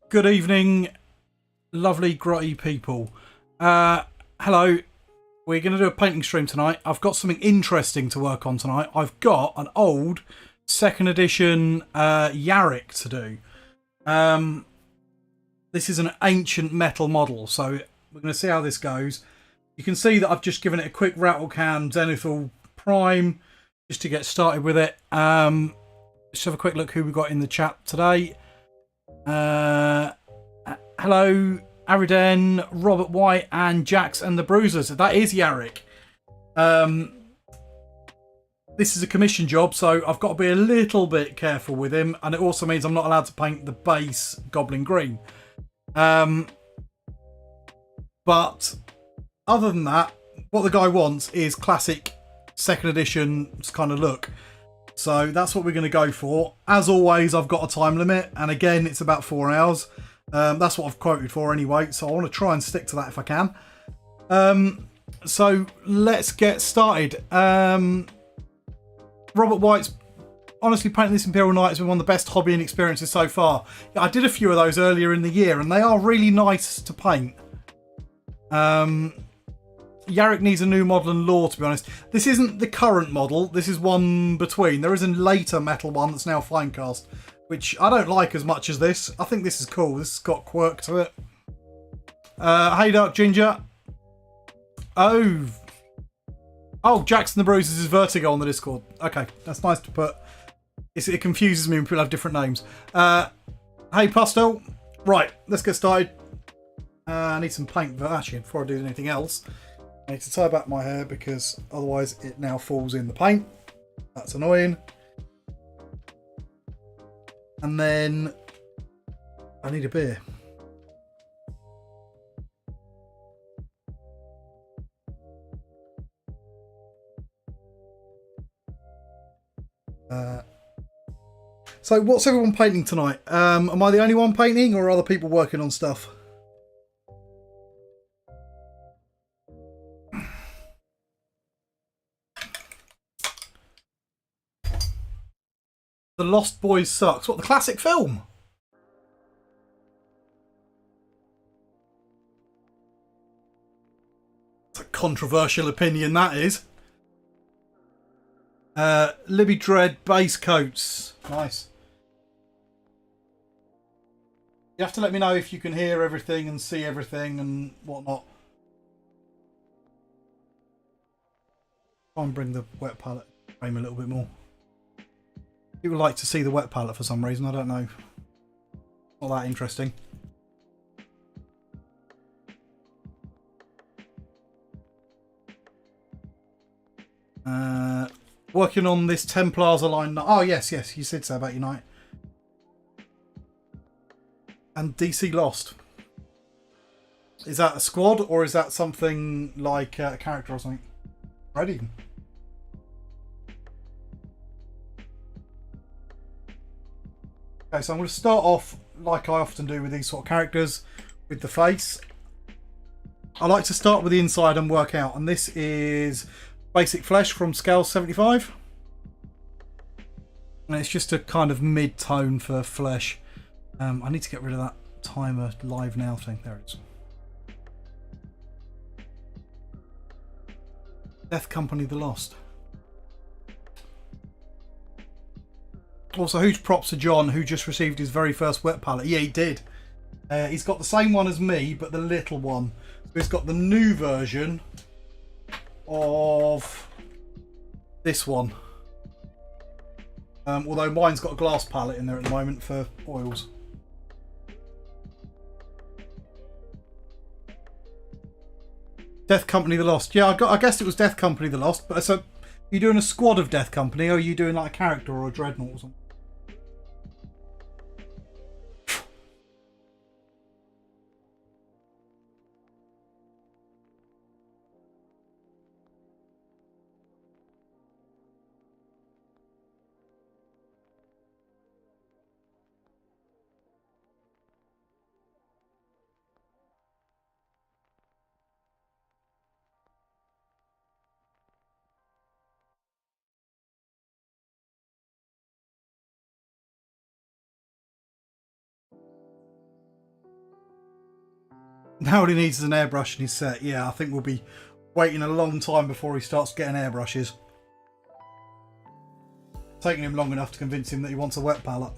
Good evening, lovely grotty people. Hello. We're going to do a painting stream tonight. I've got something interesting to work on tonight. I've got an old second edition Yarrick to do. This is an ancient metal model, so we're going to see how this goes. You can see that I've just given it a quick rattle can zenithal prime just to get started with it. Let's have a quick look who we've got in the chat today. Hello, Ariden, Robert White, and Jax and the Bruisers. That is Yarrick. This is a commission job, so I've got to be a little bit careful with him, and it also means I'm not allowed to paint the base Goblin Green. But other than that, what the guy wants is classic second edition kind of look. So that's what we're going to go for. As always, I've got a time limit, and again, it's about 4 hours. That's what I've quoted for anyway, so I want to try and stick to that if I can. So let's get started. Robert White's honestly painting this Imperial Knight has been one of the best hobbying experiences so far. Yeah, I did a few of those earlier in the year, and they are really nice to paint. Yarrick needs a new model and lore, to be honest. This isn't the current model. This is one between. There is a later metal one that's now fine cast, which I don't like as much as this. I think this is cool. This has got quirk to it. Hey, Dark Ginger. Oh, Jackson the Bruisers is Vertigo on the Discord. Okay, that's nice to put. It confuses me when people have different names. Hey, Pastel. Right, let's get started. I need some paint, but actually, before I do anything else, I need to tie back my hair because otherwise it now falls in the paint. That's annoying. And then I need a beer. So what's everyone painting tonight? Am I the only one painting, or are other people working on stuff? The Lost Boys sucks. What, the classic film? It's a controversial opinion, that is. Libby Dread base coats. Nice. You have to let me know if you can hear everything and see everything and whatnot. Try and bring the wet palette frame a little bit more. People like to see the wet palette for some reason. I don't know. Not that interesting. Working on this Templars Aligned. Oh, yes, you said so about Unite. And DC Lost. Is that a squad, or is that something like a character or something? Ready. Okay, so I'm going to start off like I often do with these sort of characters, with the face. I like to start with the inside and work out, and this is basic flesh from scale 75. And it's just a kind of mid-tone for flesh. I need to get rid of that timer live now thing. There it is. Death Company the Lost. Also, huge props to John, who just received his very first wet palette. Yeah, he did. He's got the same one as me, but the little one. So he's got the new version of this one. Although mine's got a glass palette in there at the moment for oils. Death Company the Lost. Yeah, I guessed it was Death Company the Lost. But so, are you doing a squad of Death Company, or are you doing like a character or a dreadnought or something? Now all he needs is an airbrush and he's set. Yeah, I think we'll be waiting a long time before he starts getting airbrushes. Taking him long enough to convince him that he wants a wet palette.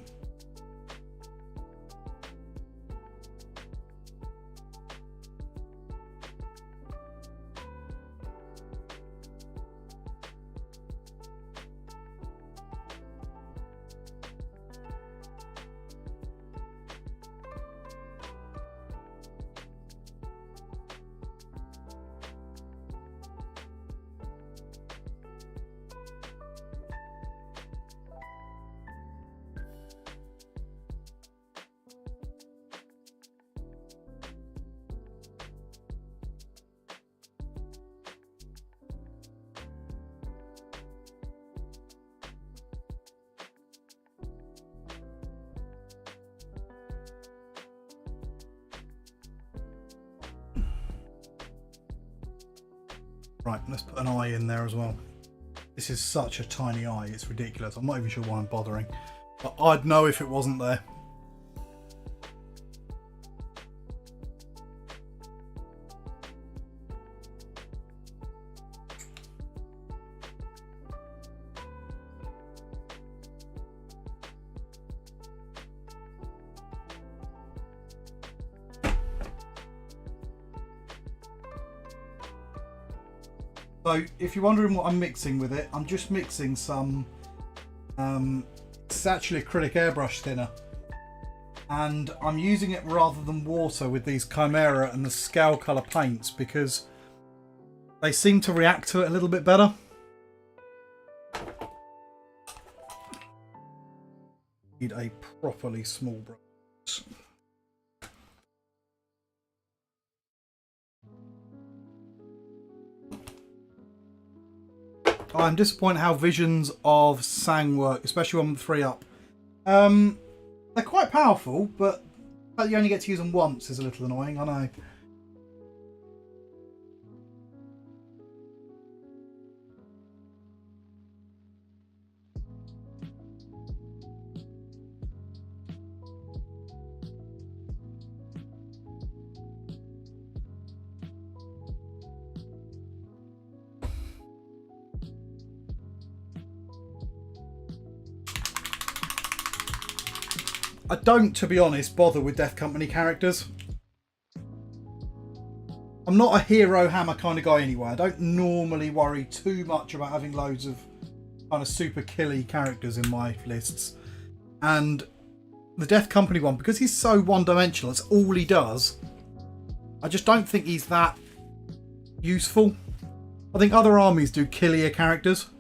Right, let's put an eye in there as well. This is such a tiny eye, it's ridiculous. I'm not even sure why I'm bothering. But I'd know if it wasn't there. So if you're wondering what I'm mixing with it, I'm just mixing some, it's actually acrylic airbrush thinner. And I'm using it rather than water with these Chimera and the Scale Colour paints because they seem to react to it a little bit better. Need a properly small brush. I'm disappointed how visions of Sang work, especially on the 3-up. They're quite powerful, but you only get to use them once is a little annoying, I know. I don't, to be honest, bother with Death Company characters. I'm not a hero hammer kind of guy anyway. I don't normally worry too much about having loads of kind of super killy characters in my lists. And the Death Company one, because he's so one-dimensional, that's all he does. I just don't think he's that useful. I think other armies do killier characters.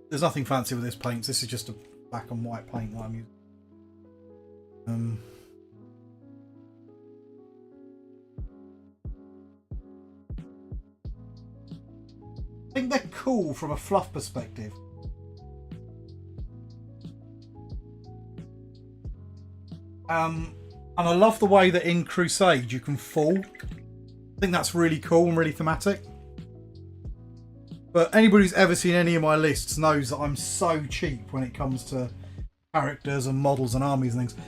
There's nothing fancy with this paint. This is just a black and white paint that I'm using. I think they're cool from a fluff perspective. And I love the way that in Crusade you can fall. I think that's really cool and really thematic. But anybody who's ever seen any of my lists knows that I'm so cheap when it comes to characters and models and armies and things.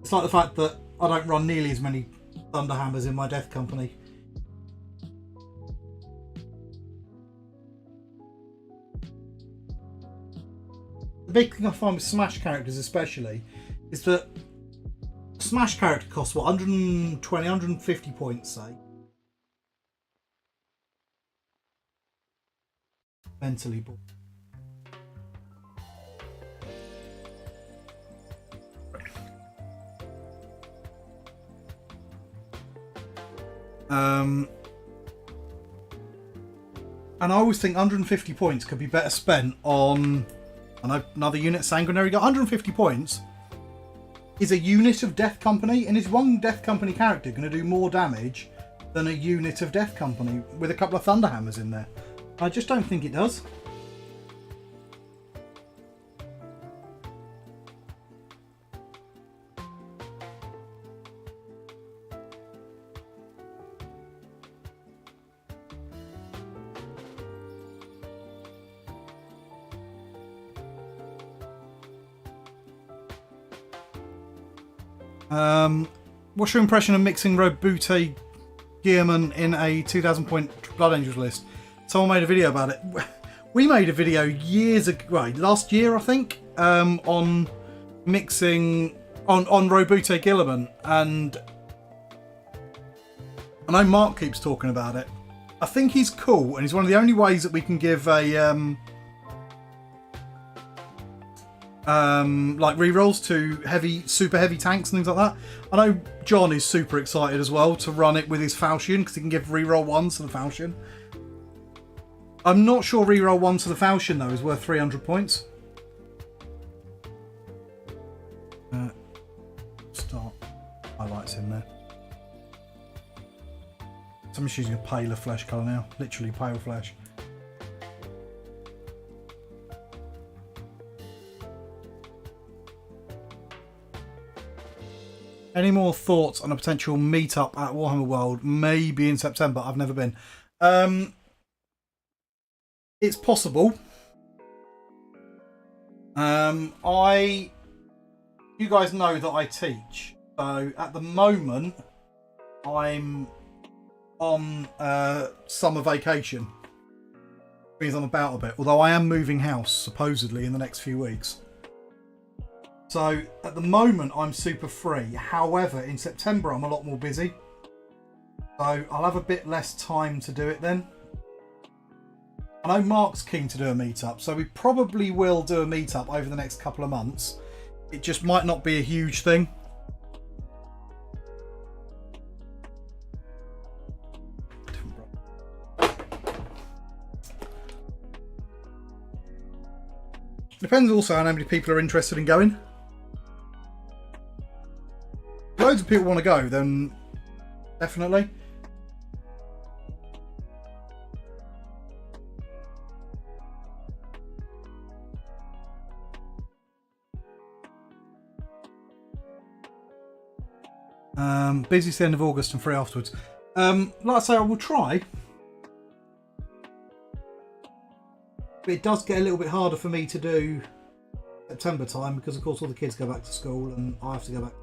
It's like the fact that I don't run nearly as many Thunderhammers in my Death Company. The big thing I find with Smash characters especially is that Smash character costs what, 120, 150 points, say. Mentally bored. And I always think 150 points could be better spent on another unit. Sanguinary got 150 points. Is a unit of Death Company, and is one Death Company character going to do more damage than a unit of Death Company with a couple of Thunderhammers in there? I just don't think it does. What's your impression of mixing Roboute Gearman in a 2,000 point Blood Angels list? Someone made a video about it. We made a video years ago, right, last year I think, on mixing on Roboute Guilliman, and I know Mark keeps talking about it. I think he's cool, and he's one of the only ways that we can give a like rerolls to super heavy tanks and things like that. I know John is super excited as well to run it with his Falchion because he can give reroll 1s to the Falchion. I'm not sure reroll 1 to the Falchion though is worth 300 points. Start highlights in there. Someone's using a paler flesh colour now, literally pale flesh. Any more thoughts on a potential meetup at Warhammer World? Maybe in September. I've never been. It's possible. You guys know that I teach. So at the moment, I'm on summer vacation. Which means I'm about a bit. Although I am moving house, supposedly, in the next few weeks. So at the moment I'm super free. However, in September I'm a lot more busy. So I'll have a bit less time to do it then. I know Mark's keen to do a meetup, so we probably will do a meetup over the next couple of months. It just might not be a huge thing. Depends also on how many people are interested in going. If loads of people want to go, then definitely. Busy to the end of August and free afterwards. Like I say, I will try. But it does get a little bit harder for me to do September time because, of course, all the kids go back to school and I have to go back.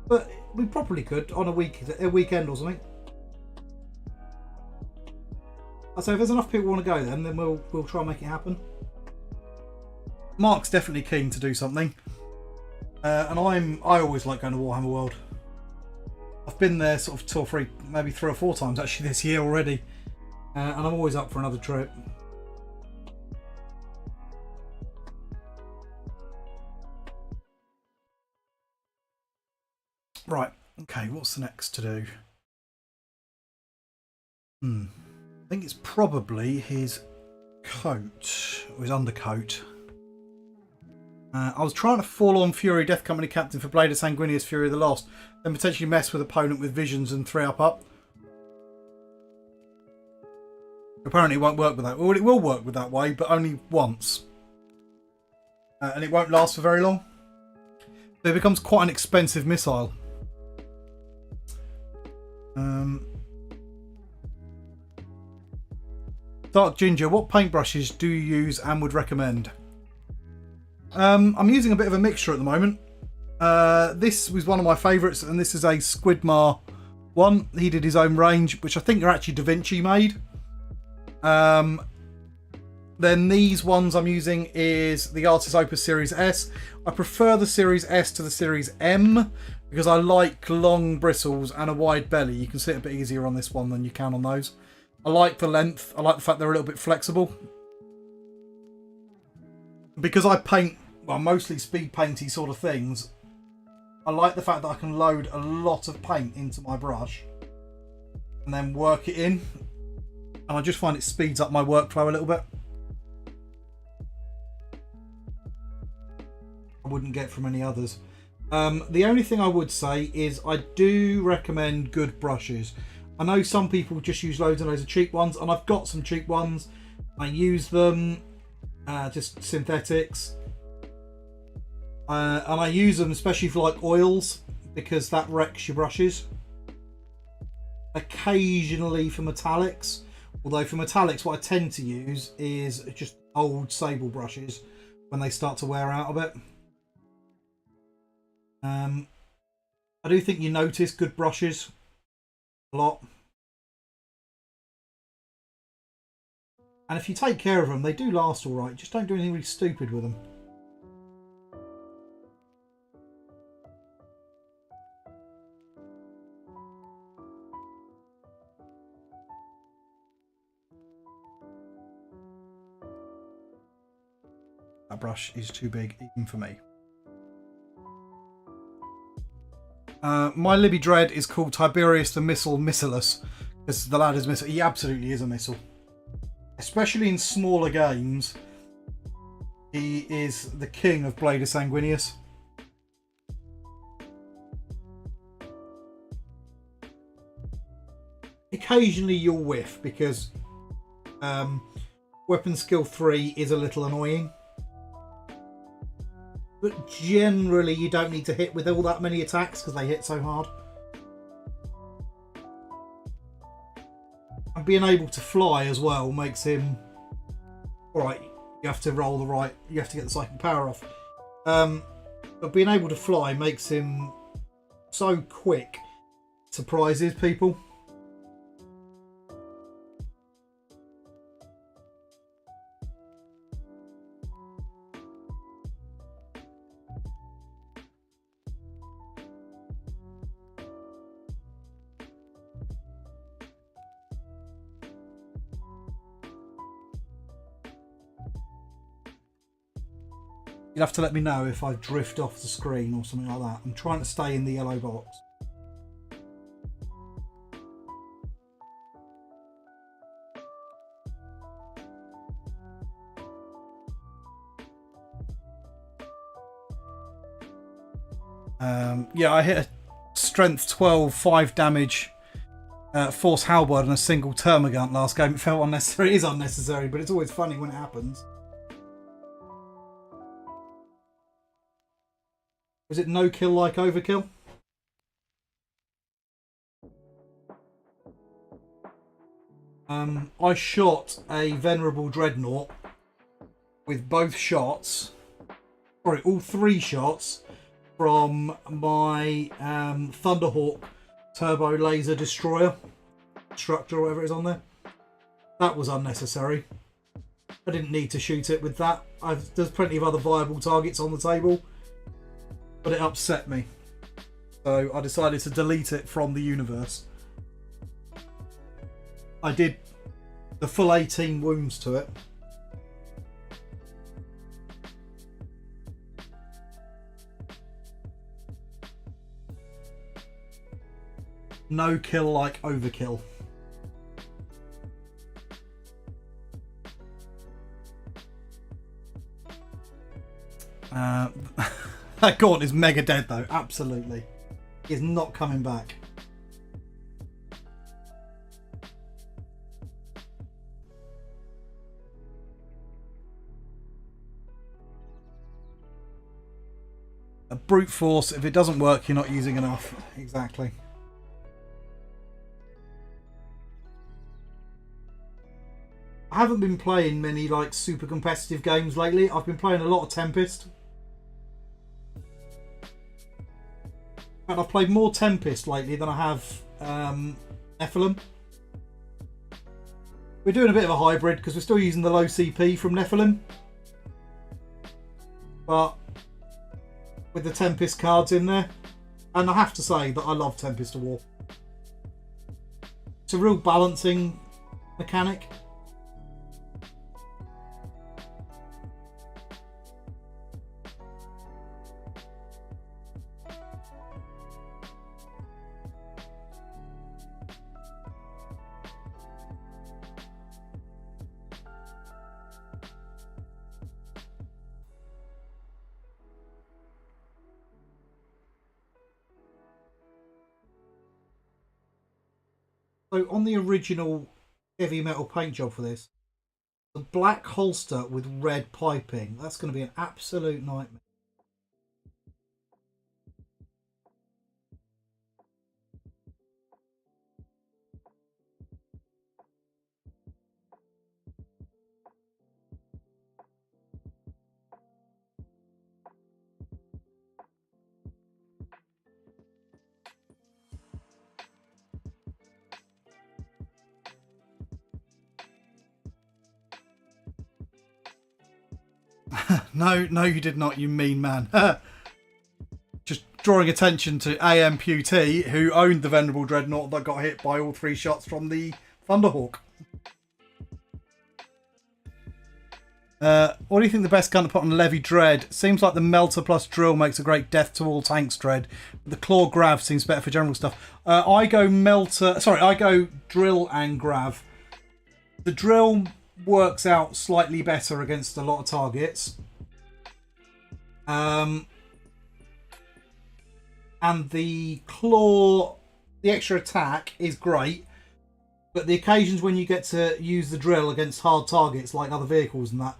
But we probably could on a weekend or something. I'd say if there's enough people want to go, then we'll try and make it happen. Mark's definitely keen to do something, and I always like going to Warhammer World. I've been there sort of 2 or 3, maybe 3 or 4 times actually this year already. And I'm always up for another trip. Right, okay, what's the next to do? I think it's probably his coat, or his undercoat. I was trying to fall on Fury Death Company Captain for Blade of Sanguinius Fury of the Lost, then potentially mess with opponent with visions and 3 up. Apparently it won't work with that. Well, it will work with that way, but only once. And it won't last for very long. So it becomes quite an expensive missile. Dark Ginger, what paintbrushes do you use and would recommend? I'm using a bit of a mixture at the moment. This was one of my favourites, and this is a Squidmar one. He did his own range, which I think are actually Da Vinci made. Then these ones I'm using is the Artis Opus Series S. I prefer the Series S to the Series M because I like long bristles and a wide belly. You can sit a bit easier on this one than you can on those. I like the length. I like the fact they're a little bit flexible. Because I paint, well, mostly speed painty sort of things, I like the fact that I can load a lot of paint into my brush and then work it in. And I just find it speeds up my workflow a little bit. I wouldn't get from any others. The only thing I would say is I do recommend good brushes. I know some people just use loads and loads of cheap ones, and I've got some cheap ones. I use them, just synthetics. And I use them especially for like oils because that wrecks your brushes. Occasionally for metallics. Although for metallics, what I tend to use is just old sable brushes when they start to wear out a bit. I do think you notice good brushes a lot. And if you take care of them, they do last all right. Just don't do anything really stupid with them. That brush is too big even for me. My Libby Dread is called Tiberius the Missile Missilus, because the lad is missile. He absolutely is a missile. Especially in smaller games, he is the king of Blade of Sanguinius. Occasionally you'll whiff because weapon skill 3 is a little annoying. But generally you don't need to hit with all that many attacks because they hit so hard. And being able to fly as well makes him... Alright, you have to roll the right... You have to get the psychic power off. But being able to fly makes him so quick. Surprises people. You'll have to let me know if I drift off the screen or something like that. I'm trying to stay in the yellow box. Yeah, I hit a strength 12, 5 damage force halberd and a single termagant last game. It felt unnecessary. It is unnecessary, but it's always funny when it happens. Was it no kill like overkill? I shot a venerable dreadnought with both shots. Sorry, all 3 shots from my Thunderhawk turbo laser destroyer destructor or whatever it is on there. That was unnecessary. I didn't need to shoot it with that. There's plenty of other viable targets on the table, but it upset me, so I decided to delete it from the universe. I did the full 18 wounds to it. No kill like overkill. That Gaunt is mega dead though, absolutely. He's not coming back. A brute force, if it doesn't work, you're not using enough. Exactly. I haven't been playing many like super competitive games lately. I've been playing a lot of Tempest. And I've played more Tempest lately than I have Nephilim. We're doing a bit of a hybrid because we're still using the low CP from Nephilim. But with the Tempest cards in there. And I have to say that I love Tempest of War. It's a real balancing mechanic. So on the original heavy metal paint job for this, the black holster with red piping, that's going to be an absolute nightmare. No, no, you did not, you mean man. Just drawing attention to AMPT, who owned the Venerable Dreadnought that got hit by all 3 shots from the Thunderhawk. What do you think the best gun to put on Levy Dread? Seems like the Melter plus Drill makes a great death to all tanks Dread. The Claw Grav seems better for general stuff. I go Melter. Sorry, I go Drill and Grav. The Drill works out slightly better against a lot of targets. And the Claw, the extra attack is great. But the occasions when you get to use the Drill against hard targets like other vehicles and that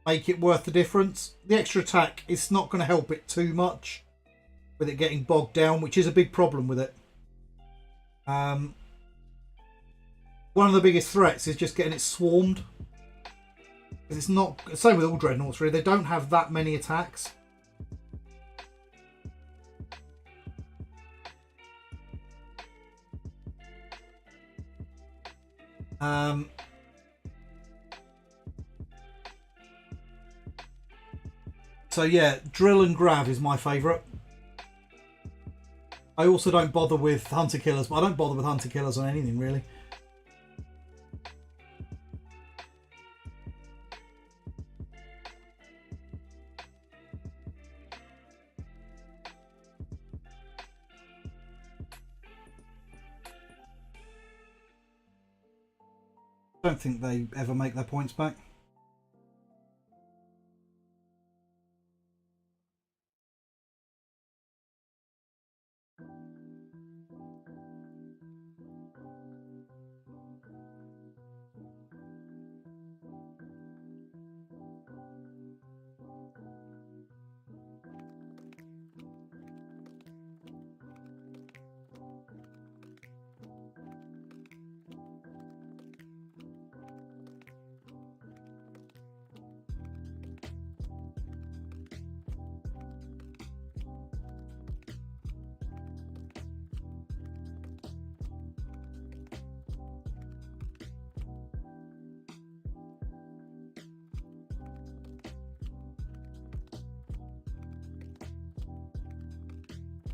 make it worth the difference. The extra attack is not going to help it too much with it getting bogged down, which is a big problem with it. One of the biggest threats is just getting it swarmed. Because it's not... Same with all Dreadnoughts really, they don't have that many attacks. So yeah, Drill and Grav is my favourite. I also don't bother with Hunter Killers, but I don't bother with Hunter Killers on anything really. I don't think they ever make their points back.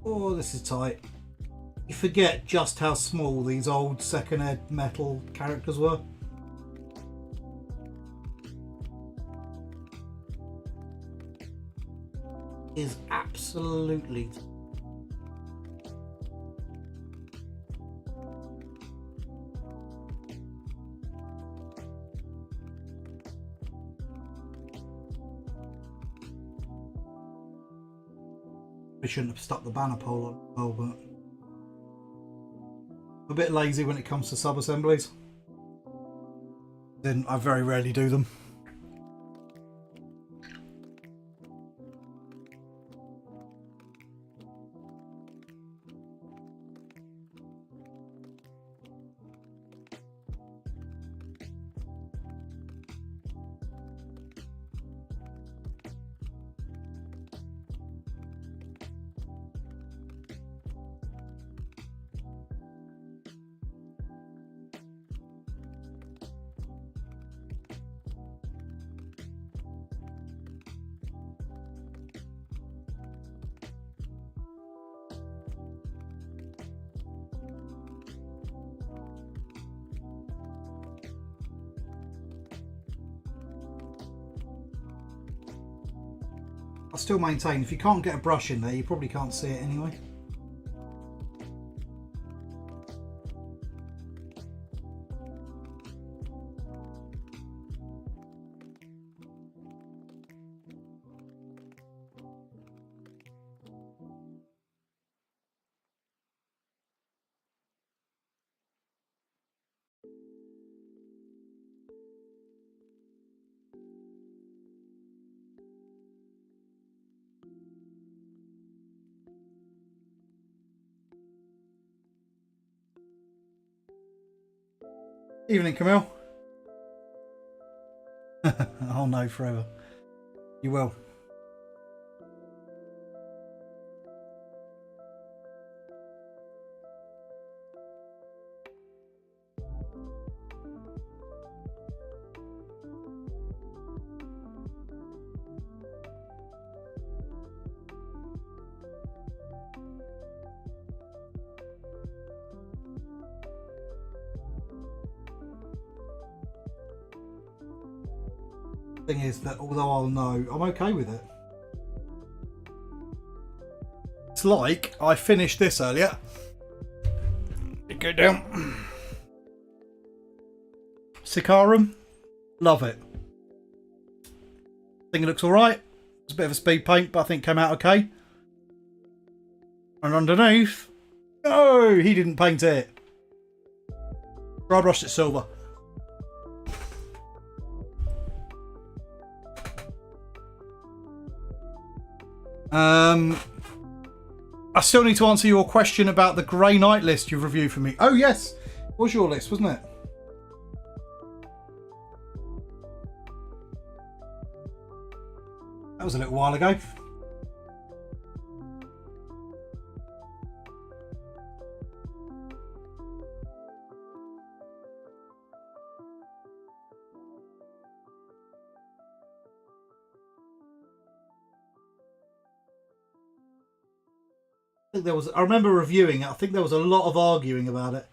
Oh, this is tight. You forget just how small these old second ed metal characters were. Is absolutely... We shouldn't have stuck the banner pole on, well, but I'm a bit lazy when it comes to sub-assemblies. Then I very rarely do them. I still maintain if you can't get a brush in there, you probably can't see it anyway. Evening, Camille. Oh no, forever. You will. Thing is that although I'll know, I'm okay with it. It's like I finished this earlier. Go down. Sicarum, love it. I think it looks alright. It's a bit of a speed paint, but I think it came out okay. And underneath, no, he didn't paint it. I brushed it silver. I still need to answer your question about the Grey Knight list you've reviewed for me. Oh yes, it was your list, wasn't it? That was a little while ago. I remember reviewing it. I think there was a lot of arguing about it.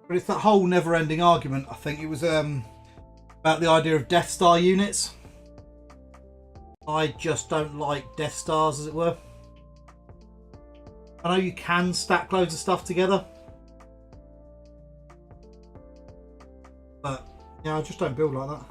But it's that whole never-ending argument. I think it was about the idea of Death Star units. I just don't like Death Stars, as it were. I know you can stack loads of stuff together, but yeah, I just don't build like that.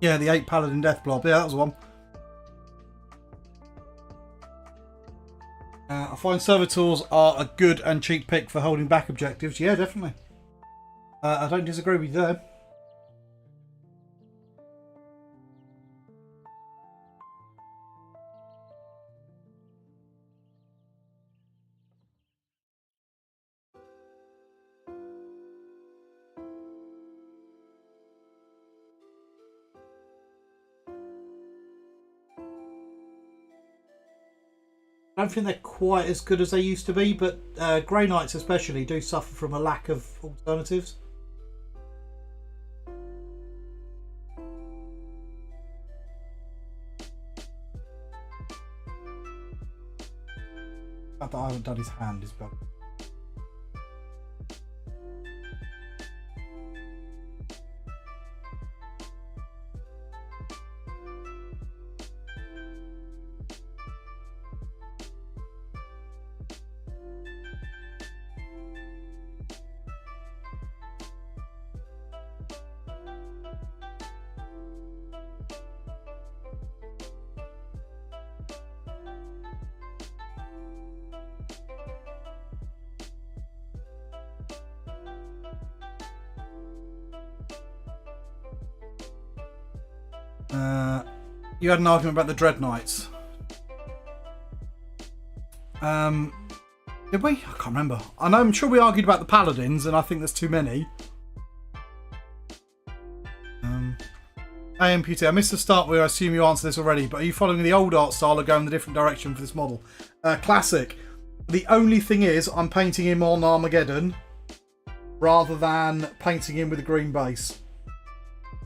Yeah, the 8 Paladin Death Blob. Yeah, that was the one. I find servitors are a good and cheap pick for holding back objectives. Yeah, definitely. I don't disagree with you there. I don't think they're quite as good as they used to be, but Grey Knights especially do suffer from a lack of alternatives. The fact that I haven't done his hand is bad. You had an argument about the Dread Knights. Did we? I can't remember. I'm sure we argued about the Paladins, and I think there's too many. AMPT, I missed the start where I assume you answered this already, but are you following the old art style or going the different direction for this model? Classic. The only thing is, I'm painting him on Armageddon, rather than painting in with a green base.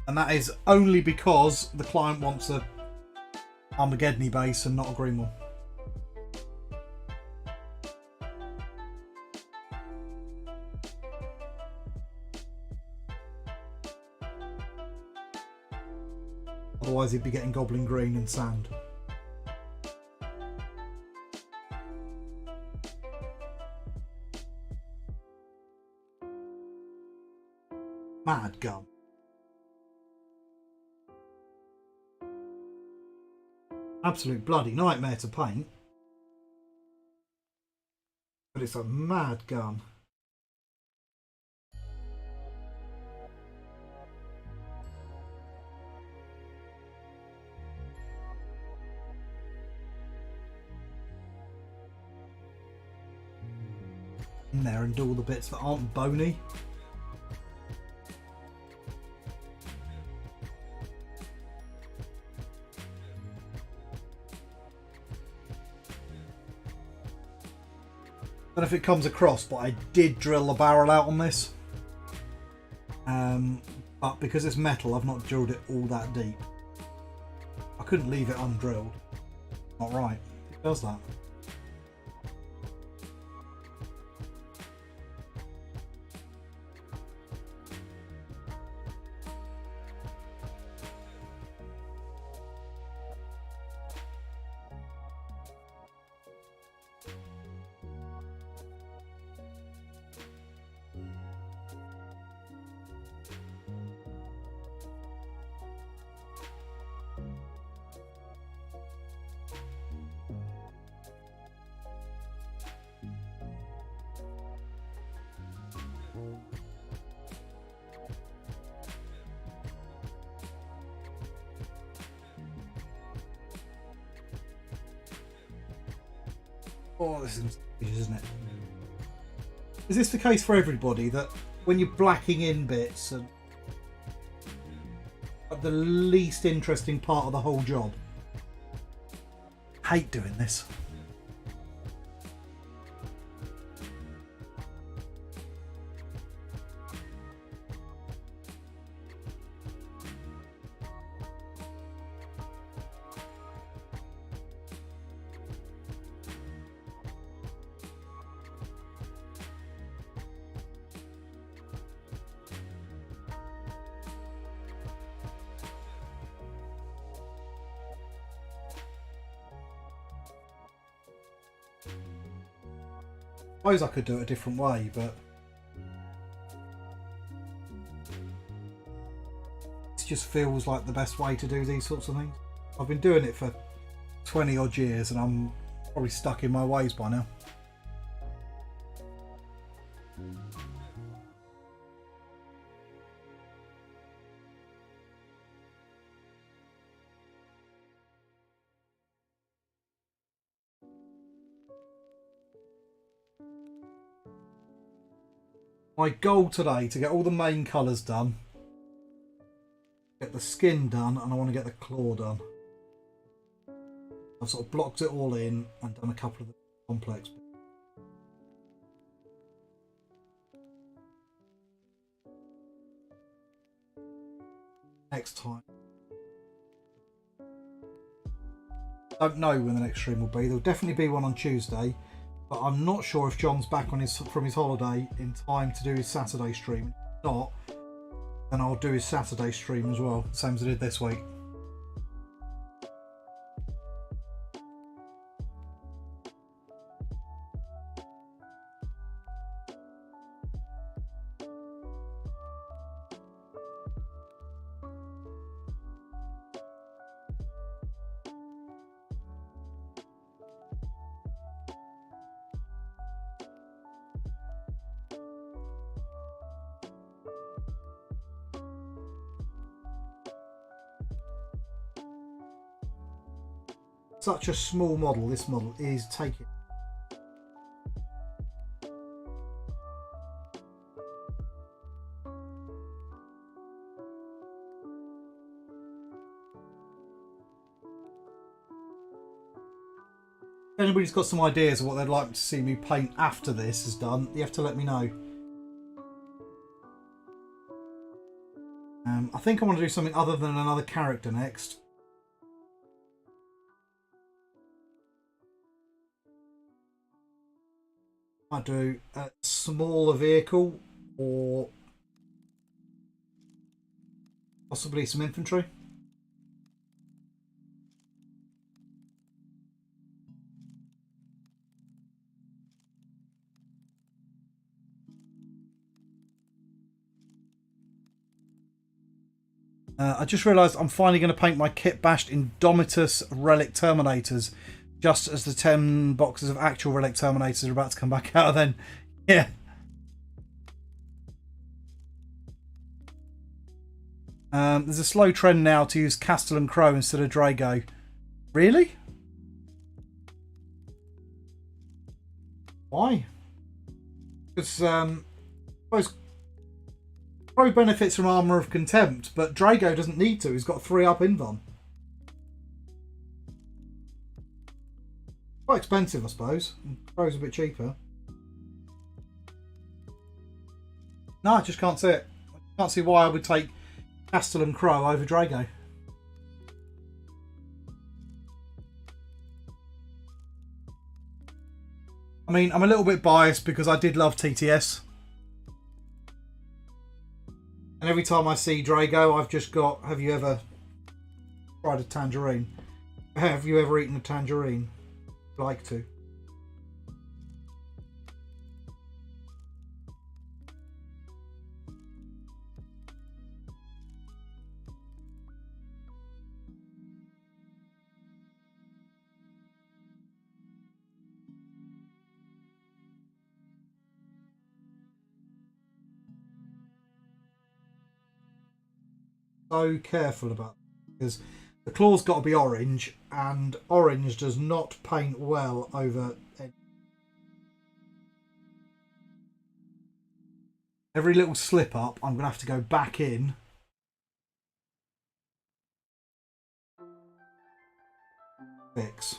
And that is only because the client wants a Armageddon base and not a green one. Otherwise he'd be getting goblin green and sand. Mad gun. Absolute bloody nightmare to paint. But it's a mad gun. In there and do all the bits that aren't bony. I don't know if it comes across, but I did drill the barrel out on this. But because it's metal, I've not drilled it all that deep. I couldn't leave it undrilled. Not right. It does that. Oh, this is, isn't it? Is this the case for everybody, that when you're blacking in bits and the least interesting part of the whole job? Hate doing this. I suppose I could do it a different way, but it just feels like the best way to do these sorts of things. I've been doing it for 20 odd years and I'm probably stuck in my ways by now. My goal today to get all the main colours done, get the skin done, and I want to get the claw done. I've sort of blocked it all in and done a couple of the complex bits. Next time. Don't know when the next stream will be. There'll definitely be one on Tuesday. But I'm not sure if John's back on from his holiday in time to do his Saturday stream. If not, then I'll do his Saturday stream as well, same as I did this week. Such a small model, this model is taking. If anybody's got some ideas of what they'd like to see me paint after this is done, you have to let me know. I think I want to do something other than another character next. I do a smaller vehicle or possibly some infantry. I just realised I'm finally going to paint my kit bashed Indomitus Relic Terminators just as the 10 boxes of actual Relic Terminators are about to come back out. Then, yeah. There's a slow trend now to use Castle and Crow instead of Drago. Really? Why? Because I suppose Crow benefits from Armour of Contempt, but Drago doesn't need to. He's got 3 up Invon. Quite expensive, I suppose. Crow's a bit cheaper. No, I just can't see it. I can't see why I would take Castle and Crow over Drago. I mean, I'm a little bit biased because I did love TTS. And every time I see Drago, I've just got, have you ever tried a tangerine? Have you ever eaten a tangerine? I'd like to. So careful about that because the claw's got to be orange, and orange does not paint well over every little slip up. I'm gonna have to go back in fix.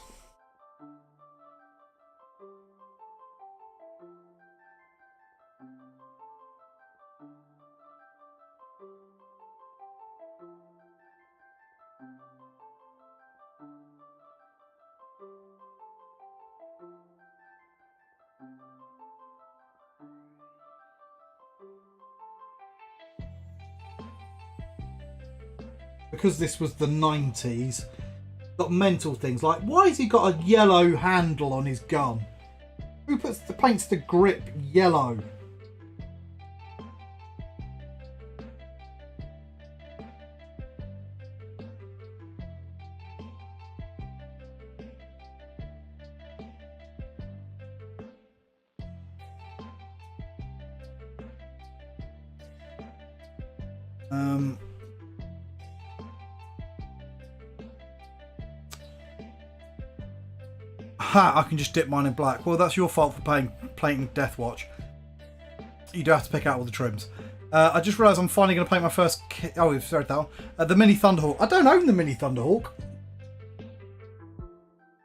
Because this was the 90s, got mental things like, why has he got a yellow handle on his gun? Who paints the grip yellow? Ha! I can just dip mine in black. Well, that's your fault for painting Death Watch. You do have to pick out all the trims. I just realised I'm finally going to paint my first kit. Oh, we've started that one. The Mini Thunderhawk. I don't own the Mini Thunderhawk.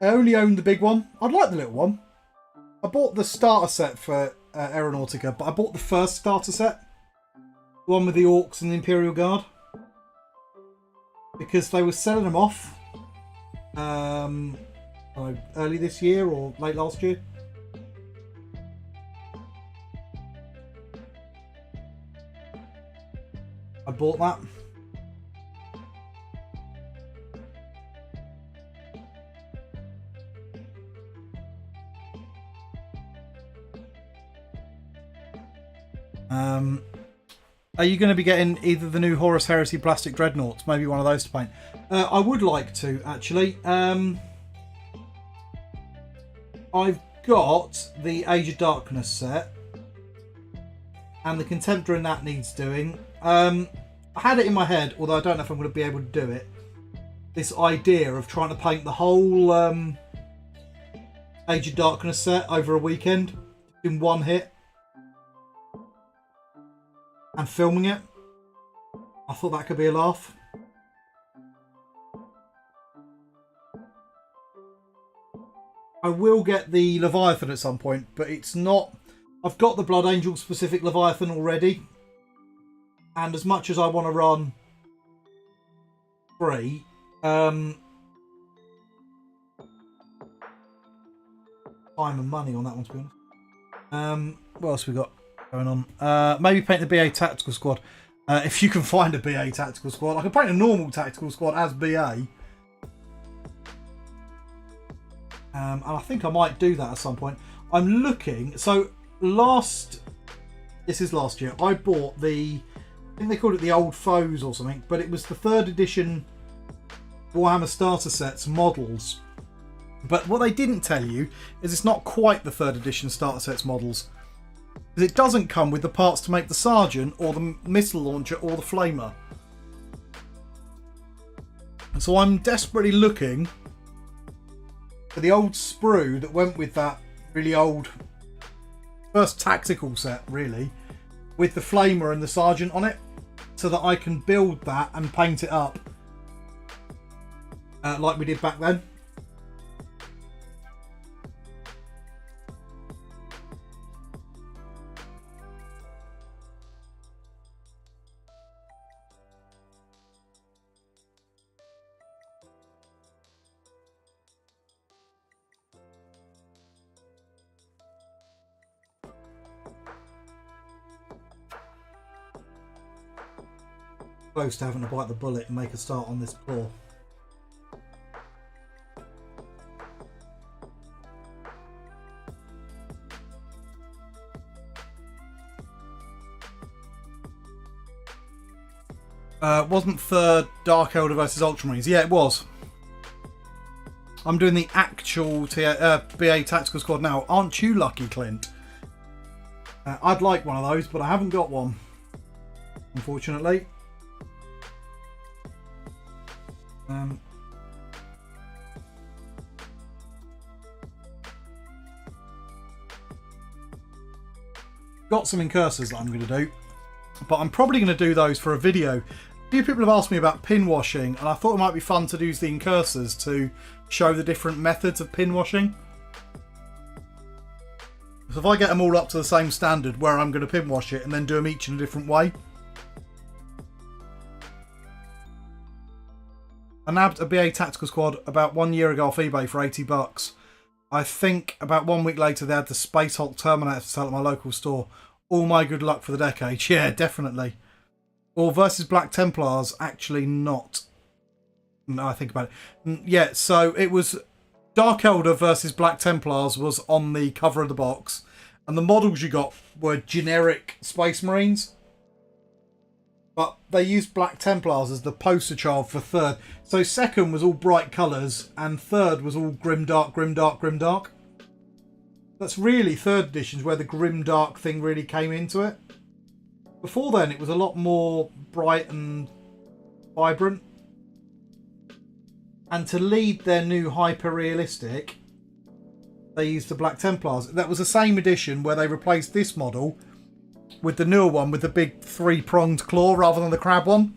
I only own the big one. I'd like the little one. I bought the starter set for Aeronautica, but I bought the first starter set. The one with the Orcs and the Imperial Guard. Because they were selling them off. Early this year or late last year. I bought that. Are you going to be getting either the new Horus Heresy plastic dreadnoughts? Maybe one of those to paint. I would like to, actually. I've got the Age of Darkness set, and the Contemptor in that needs doing. I had it in my head, although I don't know if I'm going to be able to do it. This idea of trying to paint the whole Age of Darkness set over a weekend in one hit and filming it. I thought that could be a laugh. I will get the Leviathan at some point, but it's not... I've got the Blood Angel specific Leviathan already. And as much as I want to run free, time and money on that one, to be honest. What else we got going on? Maybe paint the BA Tactical Squad. If you can find a BA Tactical Squad. I can paint a normal Tactical Squad as BA. And I think I might do that at some point. I'm looking... So, this is last year. I bought I think they called it the Old Foes or something. But it was the 3rd edition Warhammer Starter Sets models. But what they didn't tell you is it's not quite the 3rd edition Starter Sets models. Because it doesn't come with the parts to make the Sergeant or the missile launcher or the Flamer. So I'm desperately looking for the old sprue that went with that really old first tactical set, really, with the Flamer and the Sergeant on it, so that I can build that and paint it up like we did back then. Close to having to bite the bullet and make a start on this claw. Wasn't 3rd Dark Elder versus Ultramarines? Yeah, it was. I'm doing the actual BA Tactical Squad now. Aren't you lucky, Clint? I'd like one of those, but I haven't got one, unfortunately. Got some incursors that I'm going to do, but I'm probably going to do those for a video. A few people have asked me about pin washing, and I thought it might be fun to use the incursors to show the different methods of pin washing. So if I get them all up to the same standard where I'm going to pin wash it and then do them each in a different way. I nabbed a BA Tactical Squad about 1 year ago off eBay for $80. I think about 1 week later they had the Space Hulk Terminator to sell at my local store. All my good luck for the decade. Yeah, definitely. Or versus Black Templars, actually not. No, I think about it. Yeah, so it was Dark Elder versus Black Templars was on the cover of the box. And the models you got were generic Space Marines. But they used Black Templars as the poster child for 3rd. So 2nd was all bright colours, and 3rd was all grimdark, grimdark, grimdark. That's really 3rd editions where the grimdark thing really came into it. Before then, it was a lot more bright and vibrant. And to lead their new hyper-realistic, they used the Black Templars. That was the same edition where they replaced this model with the newer one with the big 3-pronged claw rather than the crab one,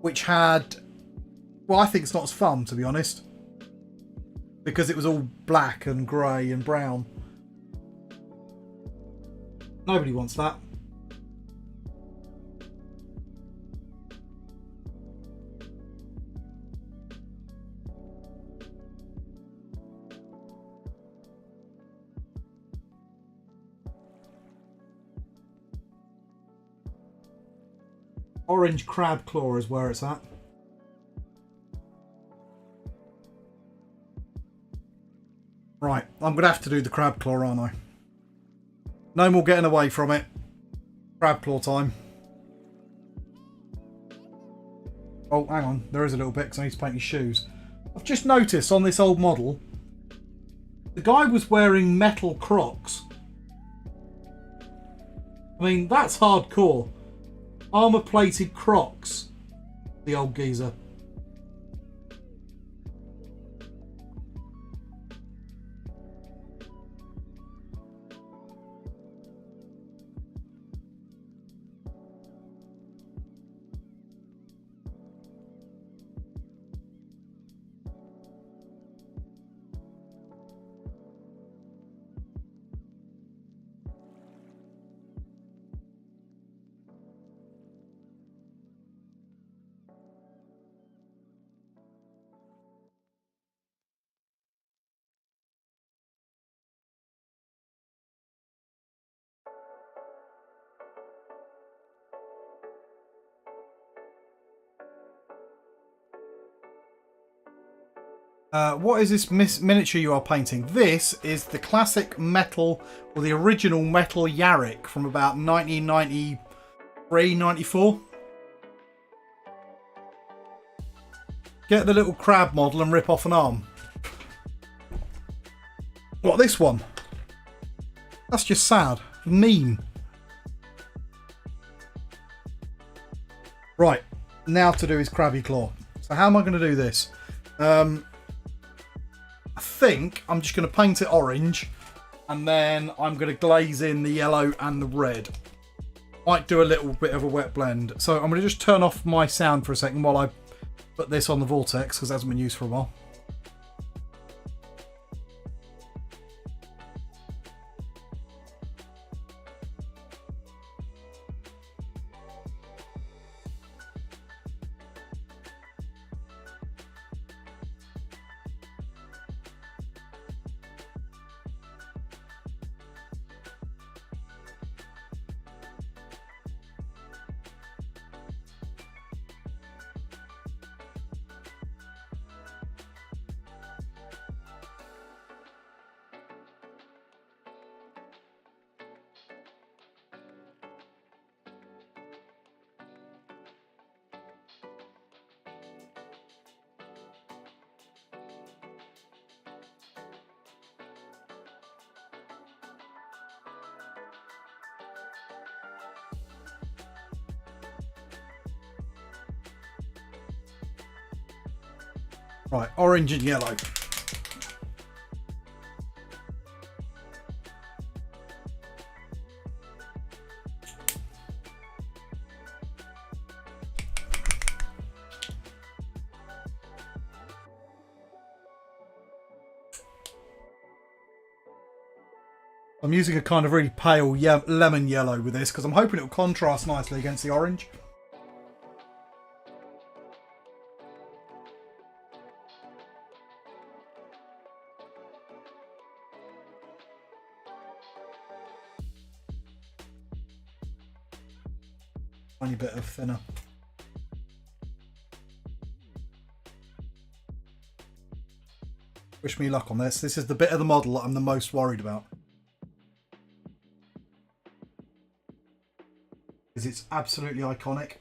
which had, well, I think it's not as fun, to be honest, because it was all black and grey and brown. Nobody wants that. Orange crab claw is where it's at. Right, I'm going to have to do the crab claw, aren't I? No more getting away from it. Crab claw time. Oh, hang on. There is a little bit because I need to paint his shoes. I've just noticed on this old model, the guy was wearing metal Crocs. I mean, that's hardcore. Armour-plated Crocs. The old geezer. What is this miniature you are painting? This is the classic metal, or the original metal Yarrick from about 1993, 94. Get the little crab model and rip off an arm. What, this one? That's just sad. Mean. Right, now to do his crabby claw. So how am I going to do this? I think I'm just going to paint it orange, and then I'm going to glaze in the yellow and the red. Might do a little bit of a wet blend. So I'm going to just turn off my sound for a second while I put this on the vortex, because it hasn't been used for a while. Right, orange and yellow. I'm using a kind of really pale lemon yellow with this because I'm hoping it'll contrast nicely against the orange. Tiny bit of thinner. Wish me luck on this. This is the bit of the model that I'm the most worried about. Because it's absolutely iconic.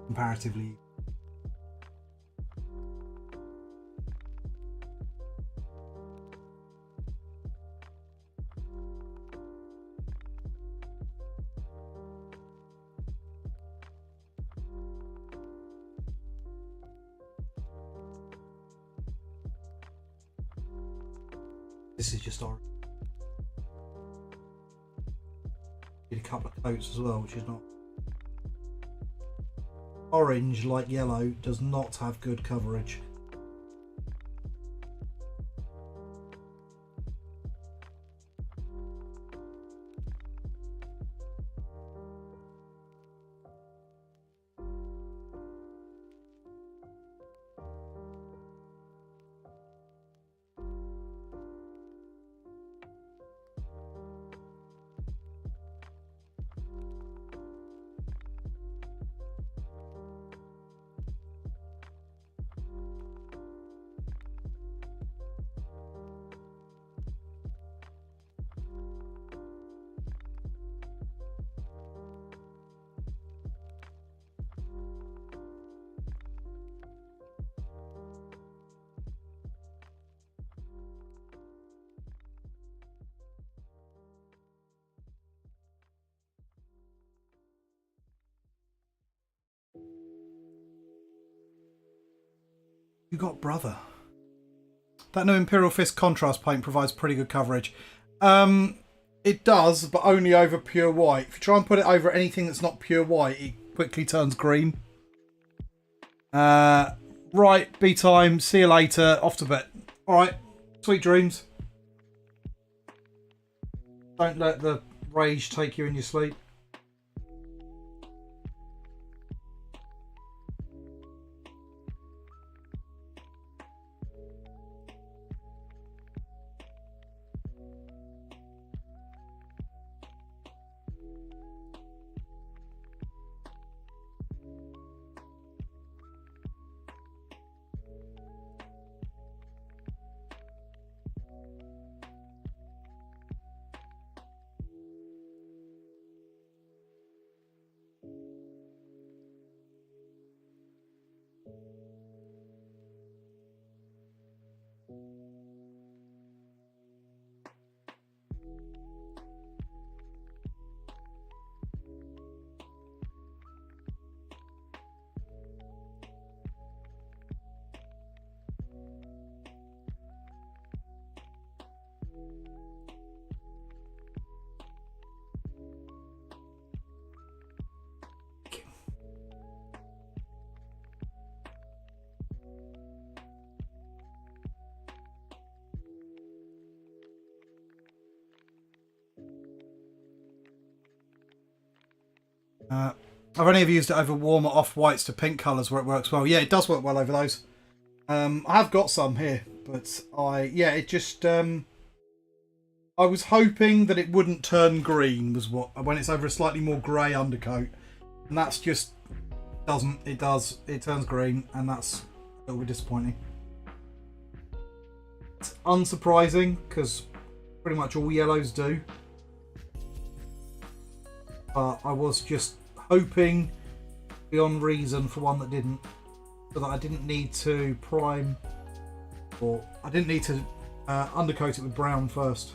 Comparatively. This is just orange. Did a couple of coats as well, which is not. Orange, like yellow, does not have good coverage. You got brother. That new Imperial Fist contrast paint provides pretty good coverage. It does, but only over pure white. If you try and put it over anything that's not pure white, it quickly turns green. Right, be time. See you later. Off to bed. All right. Sweet dreams. Don't let the rage take you in your sleep. I've only ever used it over warmer off-whites to pink colours where it works well. Yeah, it does work well over those. I have got some here, but it just... I was hoping that it wouldn't turn green when it's over a slightly more grey undercoat. And that's just... doesn't. It does. It turns green, and that's a little bit disappointing. It's unsurprising, because pretty much all yellows do. But I was just hoping beyond reason for one that didn't, so that I didn't need to prime, or I didn't need to undercoat it with brown first.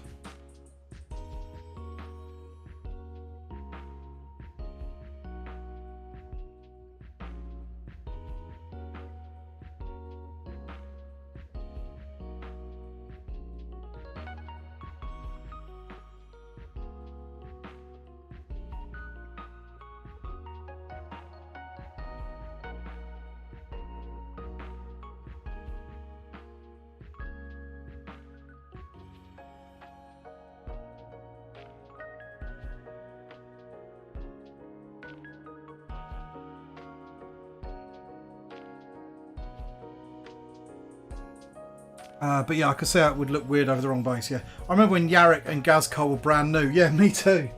But yeah, I could say it would look weird over the wrong base, yeah. I remember when Yarrick and Gazcol were brand new. Yeah, me too.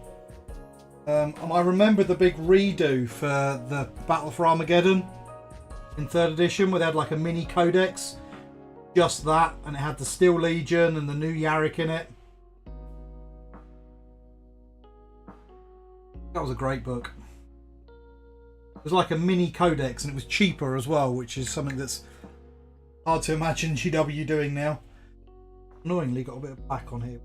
And I remember the big redo for the Battle for Armageddon in 3rd edition, where they had like a mini codex. Just that, and it had the Steel Legion and the new Yarrick in it. That was a great book. It was like a mini codex, and it was cheaper as well, which is something that's hard to imagine GW doing now. Annoyingly, got a bit of black on here.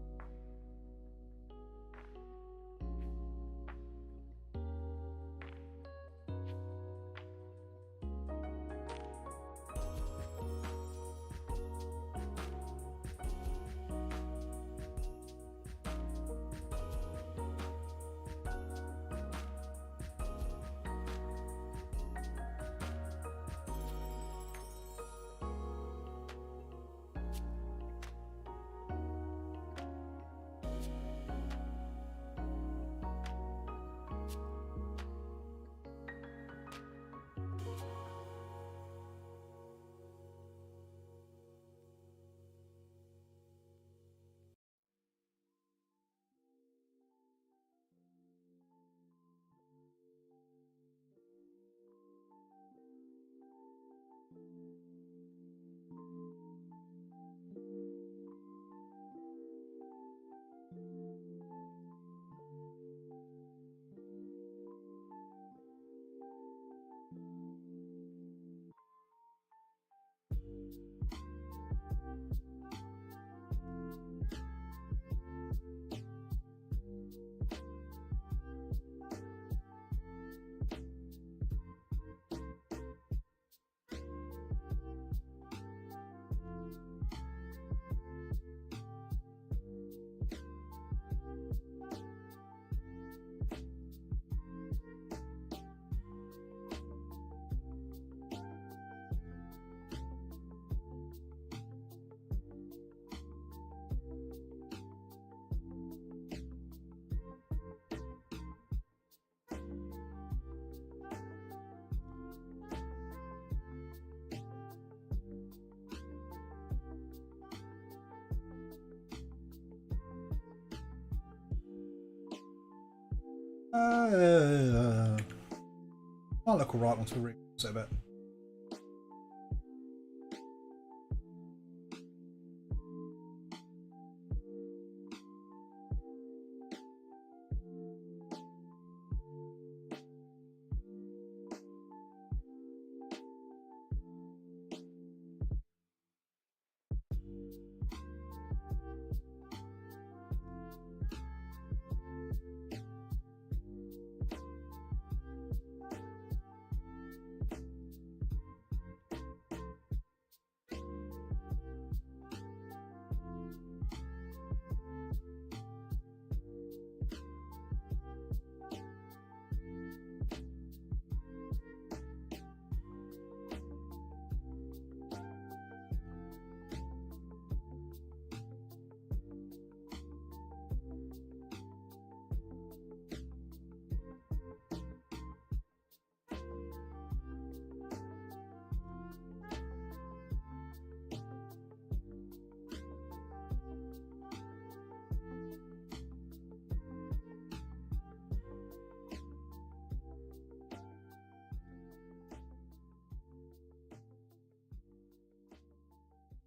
Might look alright once we reinforce it a bit.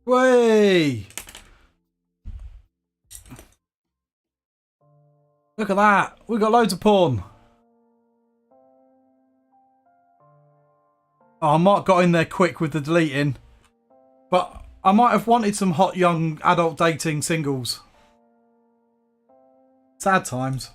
Way! Look at that. We got loads of porn. Oh, Mark got in there quick with the deleting. But I might have wanted some hot young adult dating singles. Sad times.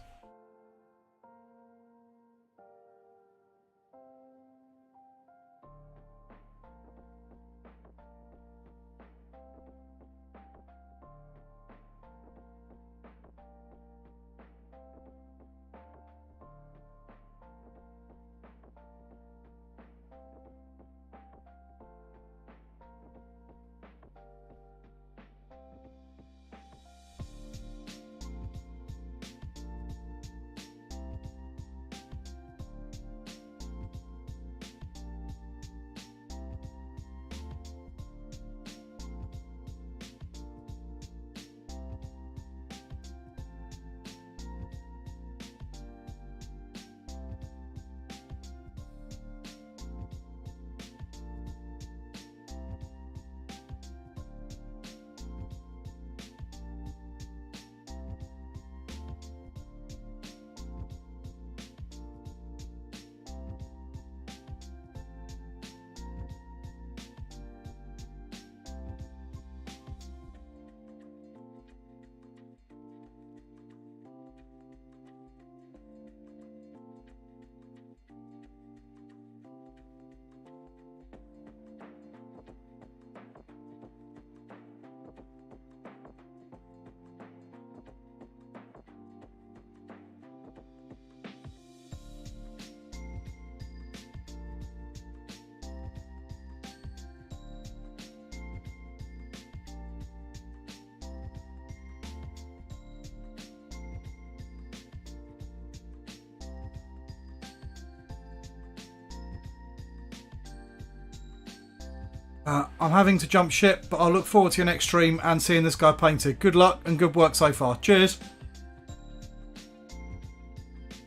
I'm having to jump ship, but I'll look forward to your next stream and seeing this guy painted. Good luck and good work so far. Cheers.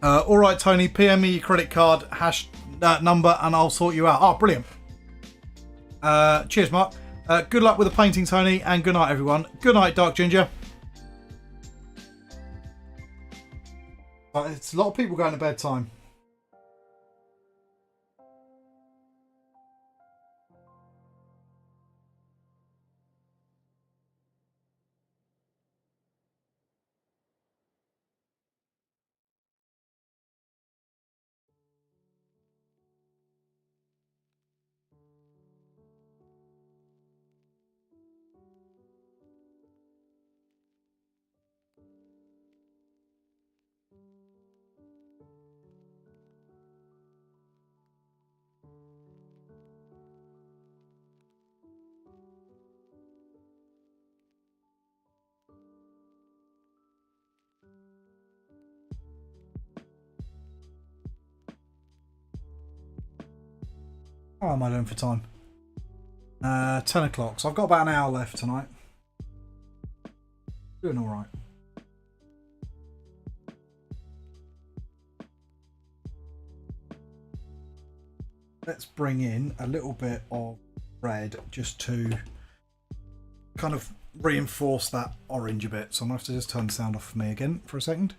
Alright, Tony, PM me your credit card number and I'll sort you out. Oh, brilliant. Cheers, Mark. Good luck with the painting, Tony, and good night, everyone. Good night, Dark Ginger. It's a lot of people going to bedtime. How am I doing for time? 10 o'clock, so I've got about an hour left tonight. Doing alright. let's bring in a little bit of red just to kind of reinforce that orange a bit. So I'm going to have to just turn the sound off for me again for a second.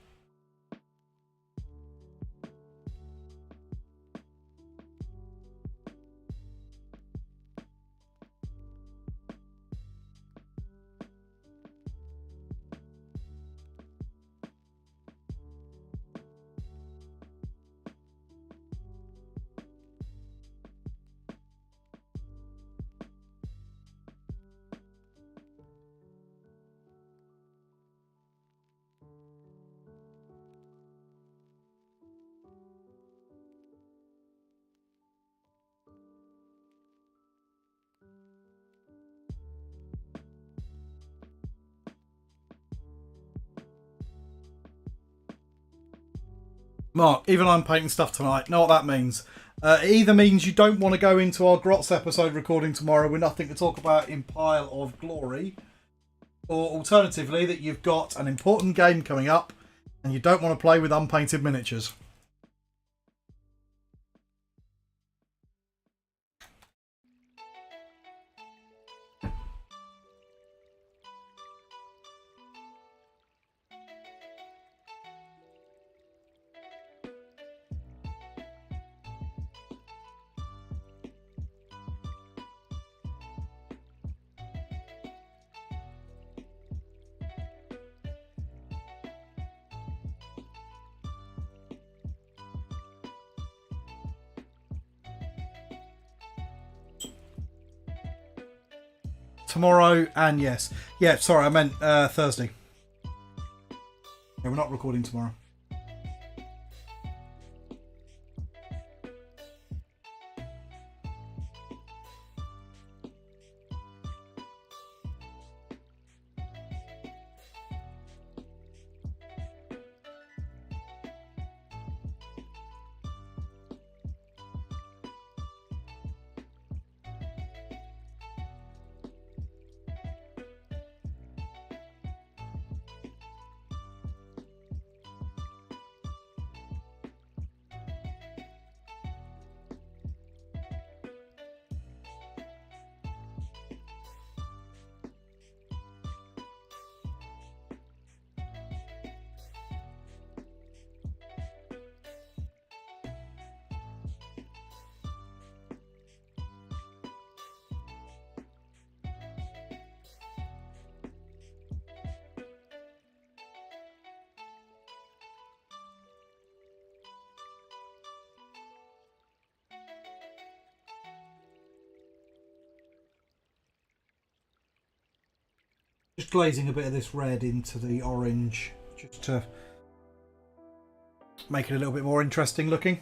Mark, even I'm painting stuff tonight. Know what that means? It either means you don't want to go into our Grots episode recording tomorrow with nothing to talk about in Pile of Glory, or alternatively that you've got an important game coming up and you don't want to play with unpainted miniatures. Tomorrow and yes. Yeah, sorry, I meant Thursday. Yeah, we're not recording tomorrow. Just glazing a bit of this red into the orange just to make it a little bit more interesting looking.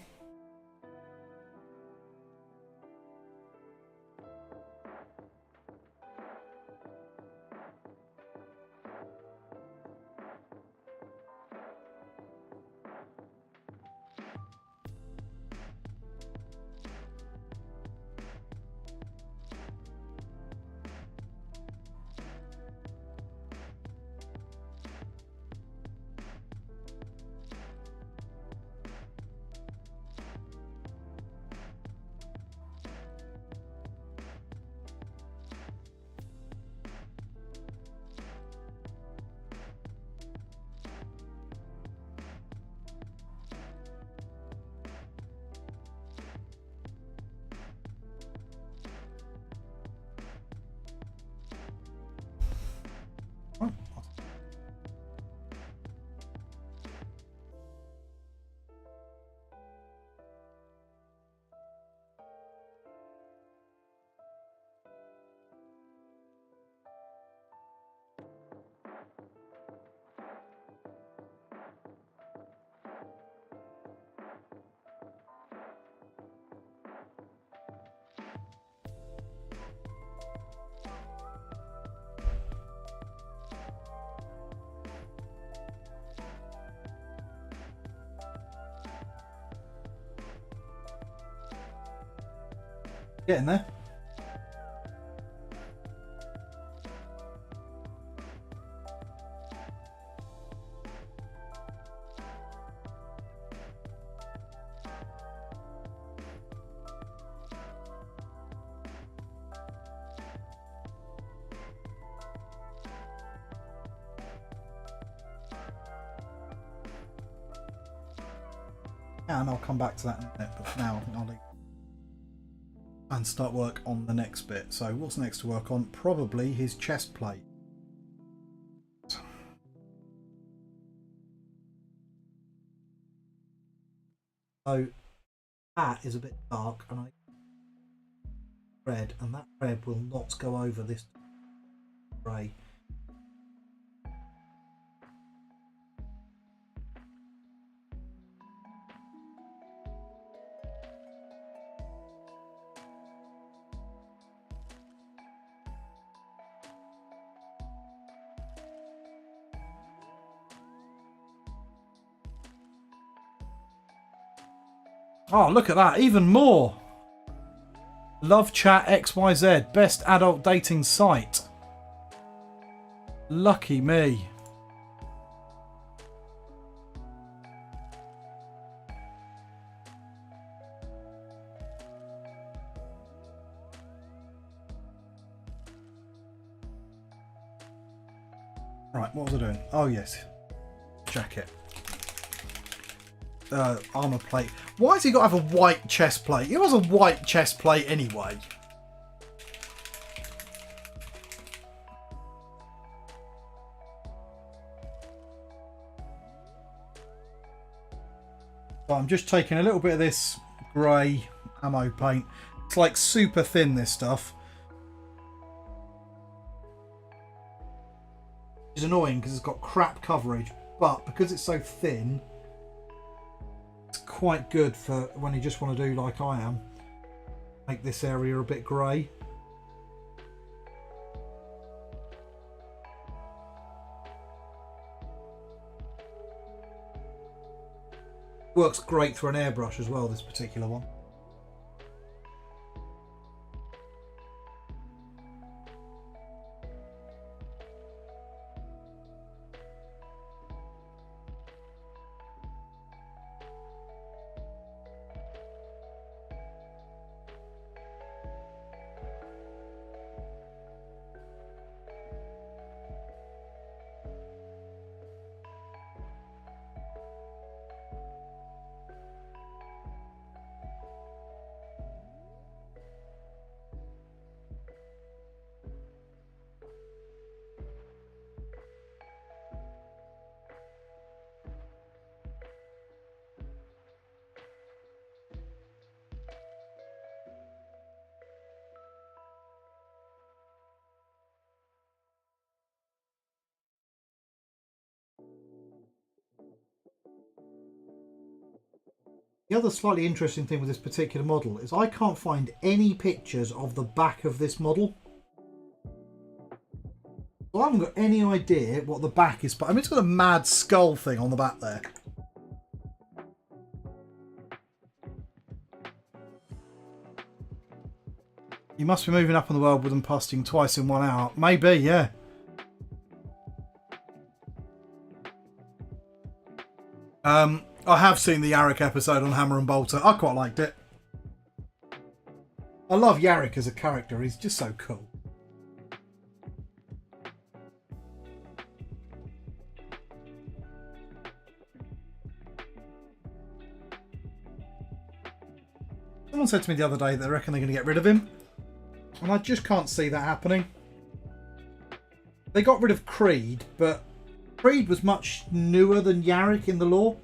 Getting there. and I'll come back to that in a minute, but for now I think I'll leave and start work on the next bit. So what's next to work on? Probably his chest plate. So that is a bit dark, and I red, and that red will not go over this grey. Oh, look at that, even more. Love Chat XYZ, best adult dating site. Lucky me. Right, what was I doing? Oh yes, jacket. Armor plate. Why has he got to have a white chest plate? It was a white chest plate anyway. So I'm just taking a little bit of this grey ammo paint. It's like super thin, this stuff. It's annoying because it's got crap coverage, but because it's so thin, it's quite good for when you just want to do like I am, make this area a bit grey. Works great through an airbrush as well, this particular one. The other slightly interesting thing with this particular model is I can't find any pictures of the back of this model. So I haven't got any idea what the back is, but I mean, it's got a mad skull thing on the back there. You must be moving up in the world with them posting twice in 1 hour. Maybe, yeah. I have seen the Yarrick episode on Hammer and Bolter. I quite liked it. I love Yarrick as a character. He's just so cool. Someone said to me the other day that they reckon they're going to get rid of him. And I just can't see that happening. They got rid of Creed, but Creed was much newer than Yarrick in the lore.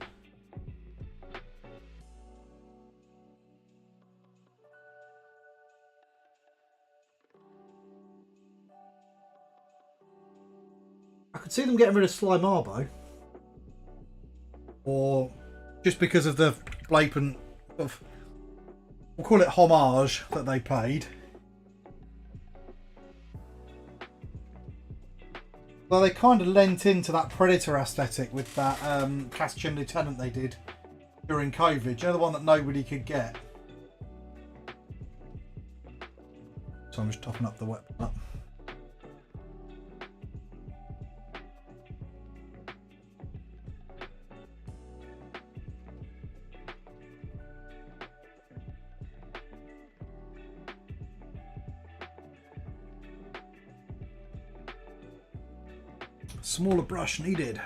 I could see them getting rid of Sly Marbo. Or just because of the blatant, we'll call it homage that they paid. Well, they kind of lent into that Predator aesthetic with that Castian Lieutenant they did during COVID. You know, the one that nobody could get. So I'm just topping up the weapon up. Smaller brush needed.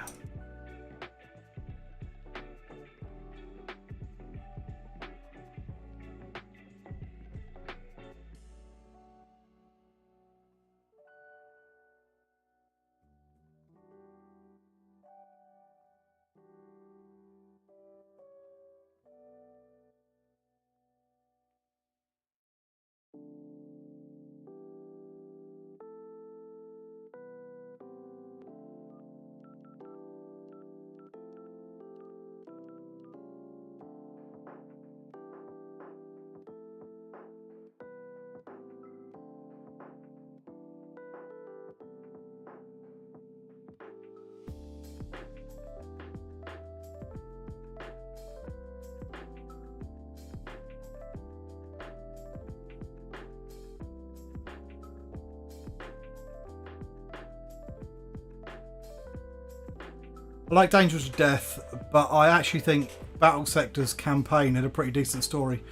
I like Dangerous to Death, but I actually think Battle Sector's campaign had a pretty decent story.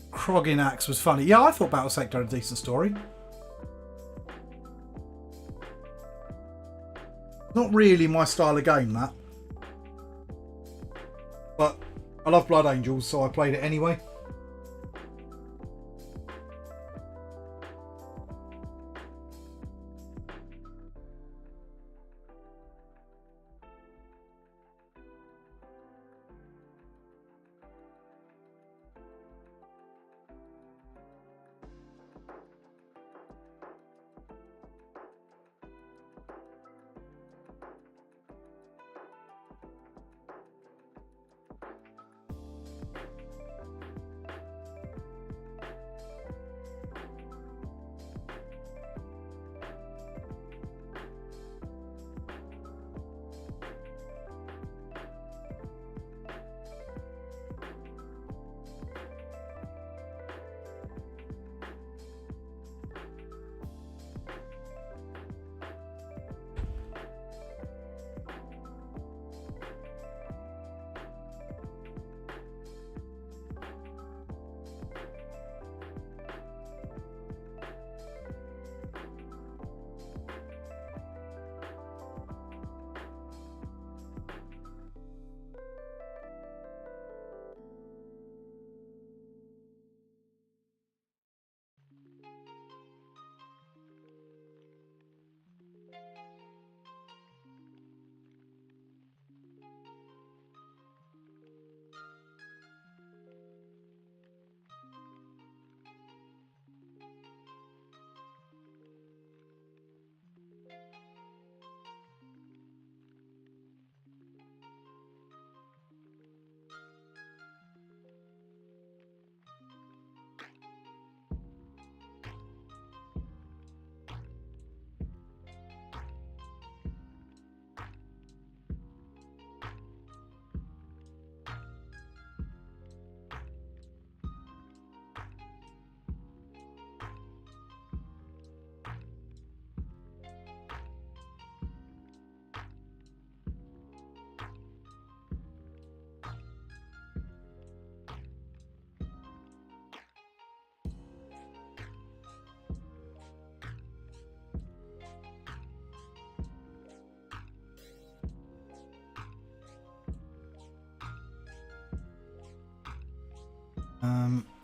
Kroggin was funny. Yeah, I thought Battle Sector had a decent story. Not really my style of game, that. But I love Blood Angels, so I played it anyway.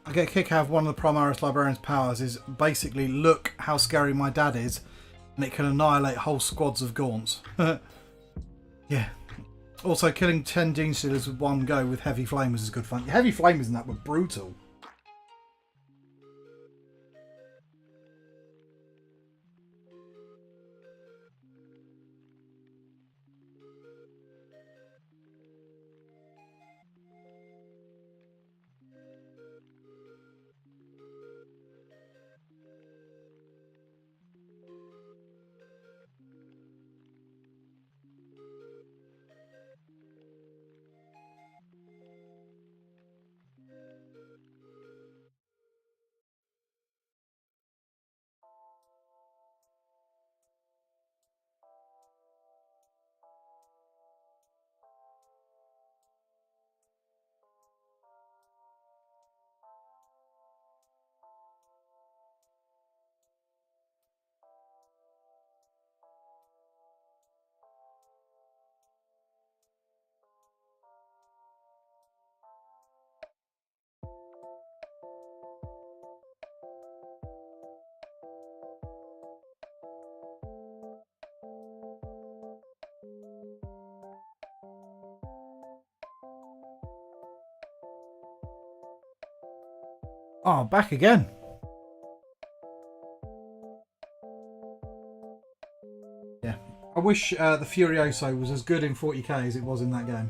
I get a kick out of one of the Primaris Librarian's powers is basically look how scary my dad is, and it can annihilate whole squads of Gaunts. Yeah. Also, killing 10 Gene Stealers with one go with Heavy Flamers is good fun. Heavy Flamers in that were brutal. Oh, back again. Yeah. I wish the Furioso was as good in 40k as it was in that game.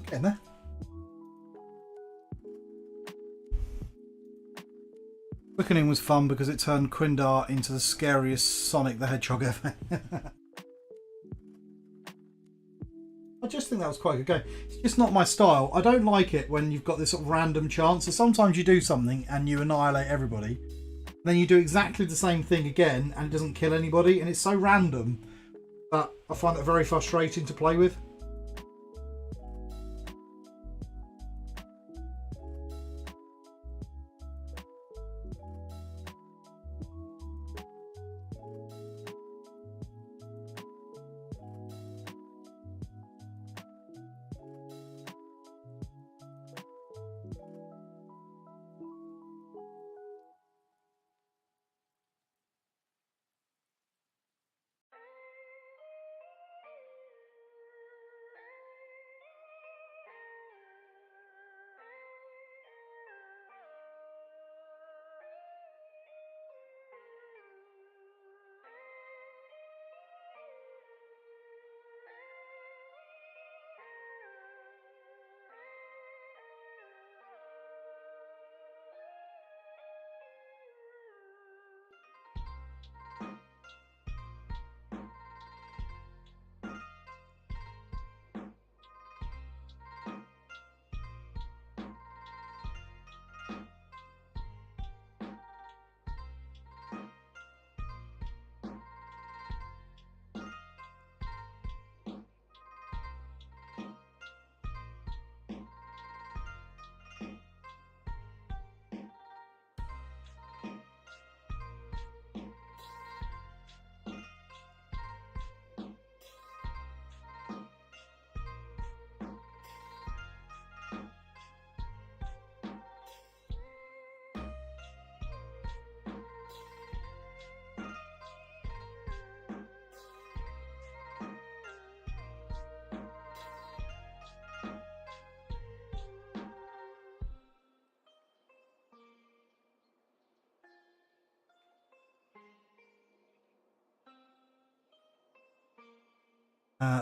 Getting there. Quickening was fun because it turned Quindar into the scariest Sonic the Hedgehog ever. I just think that was quite a good game. It's just not my style. I don't like it when you've got this sort of random chance. So sometimes you do something and you annihilate everybody. Then you do exactly the same thing again and it doesn't kill anybody. And it's so random that I find it very frustrating to play with.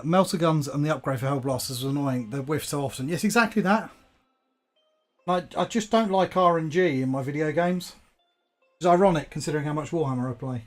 Melter guns and the upgrade for Hellblasters was annoying. They whiff so often. Yes, exactly that. I just don't like RNG in my video games. It's ironic considering how much Warhammer I play.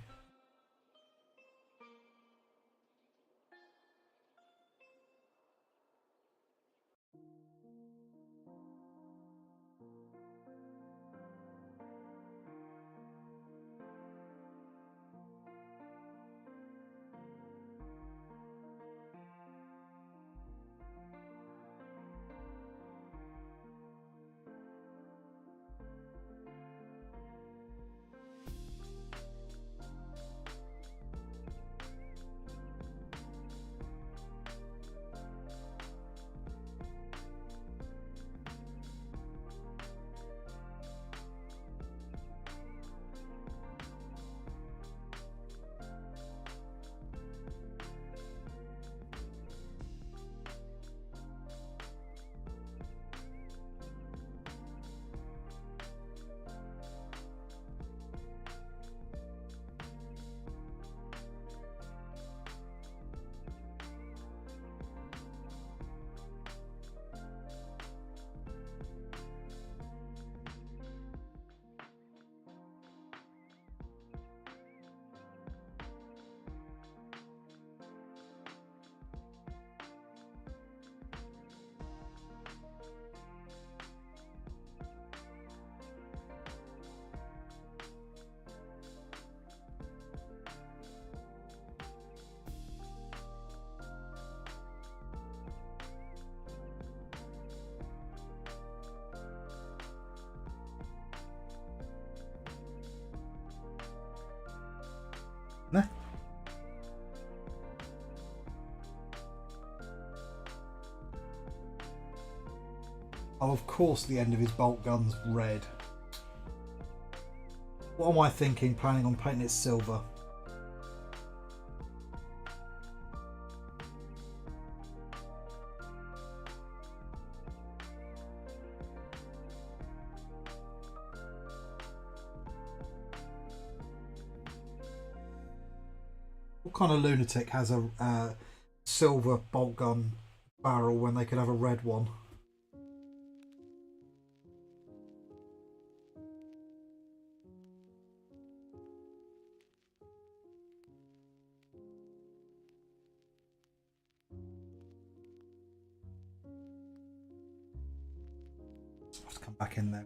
Nah. Oh, of course the end of his bolt gun's red. What am I thinking, planning on painting it silver? What kind of lunatic has a silver bolt gun barrel when they could have a red one? come back in there.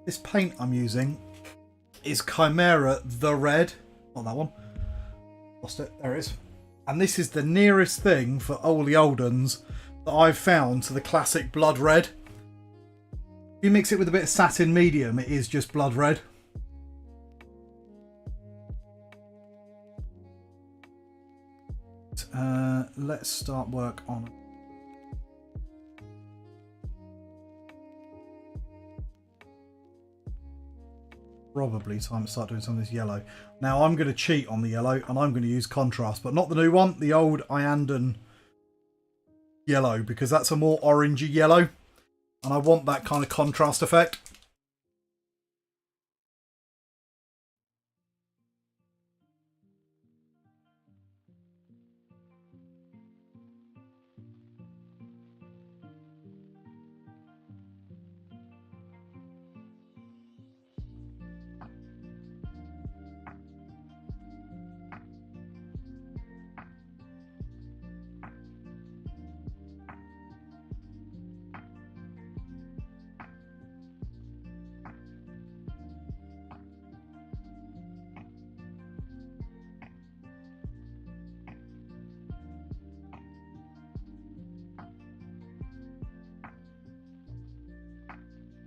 This paint I'm using is Chimera the Red. Not that one. Lost it. There it is. And this is the nearest thing for Oldie Oldens that I've found to the classic blood red. If you mix it with a bit of satin medium, it is just blood red. Let's start work on it. Probably time to start doing some of this yellow. Now I'm going to cheat on the yellow and I'm going to use contrast, but not the new one, the old Iandan yellow, because that's a more orangey yellow and I want that kind of contrast effect.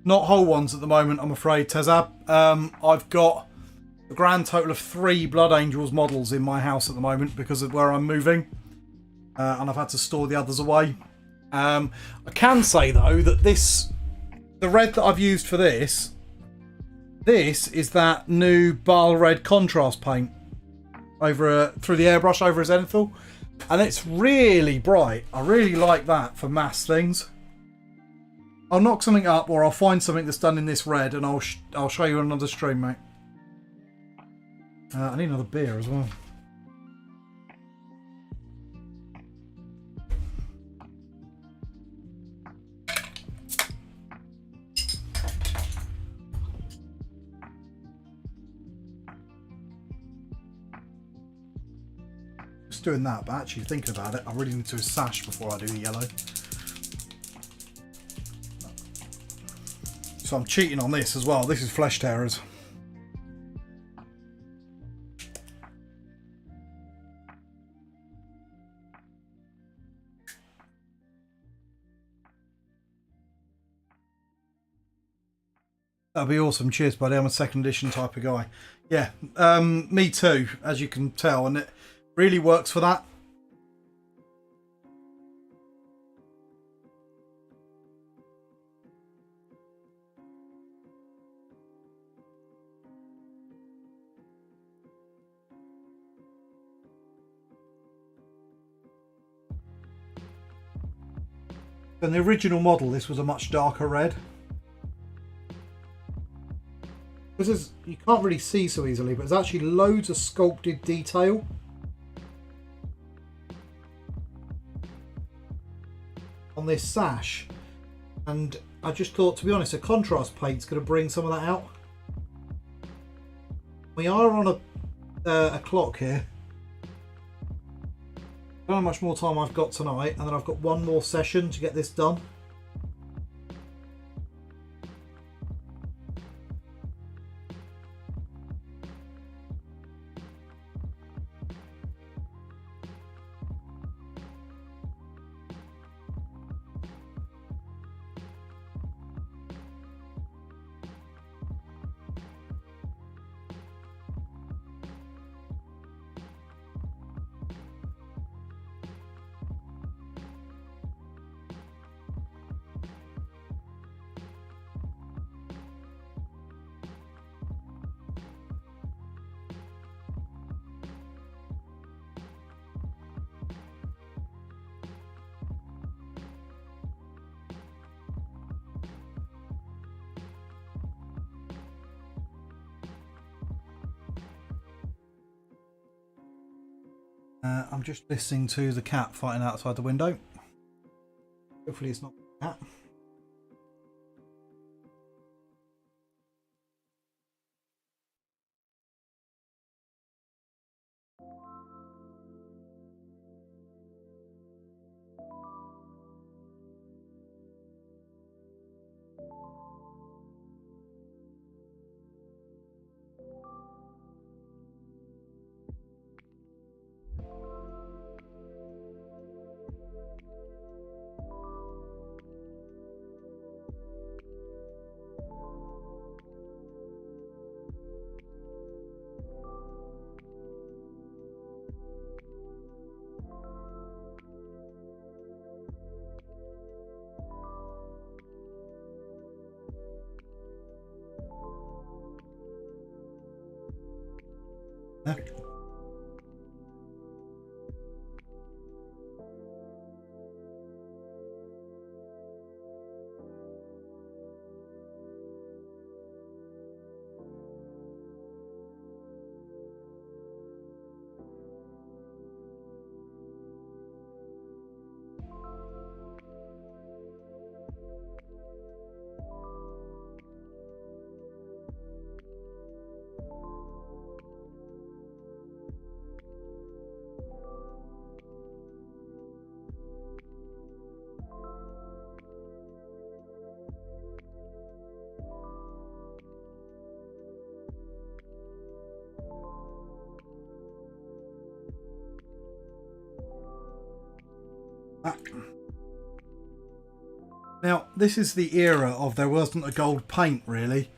Not whole ones at the moment, I'm afraid, Tezab. I've got a grand total of 3 Blood Angels models in my house at the moment because of where I'm moving. And I've had to store the others away. I can say, though, that the red that I've used for this is that new Bile Red contrast paint through the airbrush over a Zenithal. And it's really bright. I really like that for mass things. I'll knock something up or I'll find something that's done in this red and I'll show you on another stream, mate. I need another beer as well. Just doing that, but actually thinking about it, I really need to do a sash before I do the yellow. So I'm cheating on this as well. This is Flesh Terrors. That'd be awesome. Cheers, buddy. I'm a second edition type of guy. Yeah, me too, as you can tell. And it really works for that. In the original model, this was a much darker red. This is, you can't really see so easily, but there's actually loads of sculpted detail. On this sash. And I just thought, to be honest, a contrast paint's going to bring some of that out. We are on a clock here. I don't know how much more time I've got tonight, and then I've got one more session to get this done. I'm just listening to the cat fighting outside the window. Hopefully it's not a cat. Yeah. Now, this is the era of there wasn't a gold paint, really.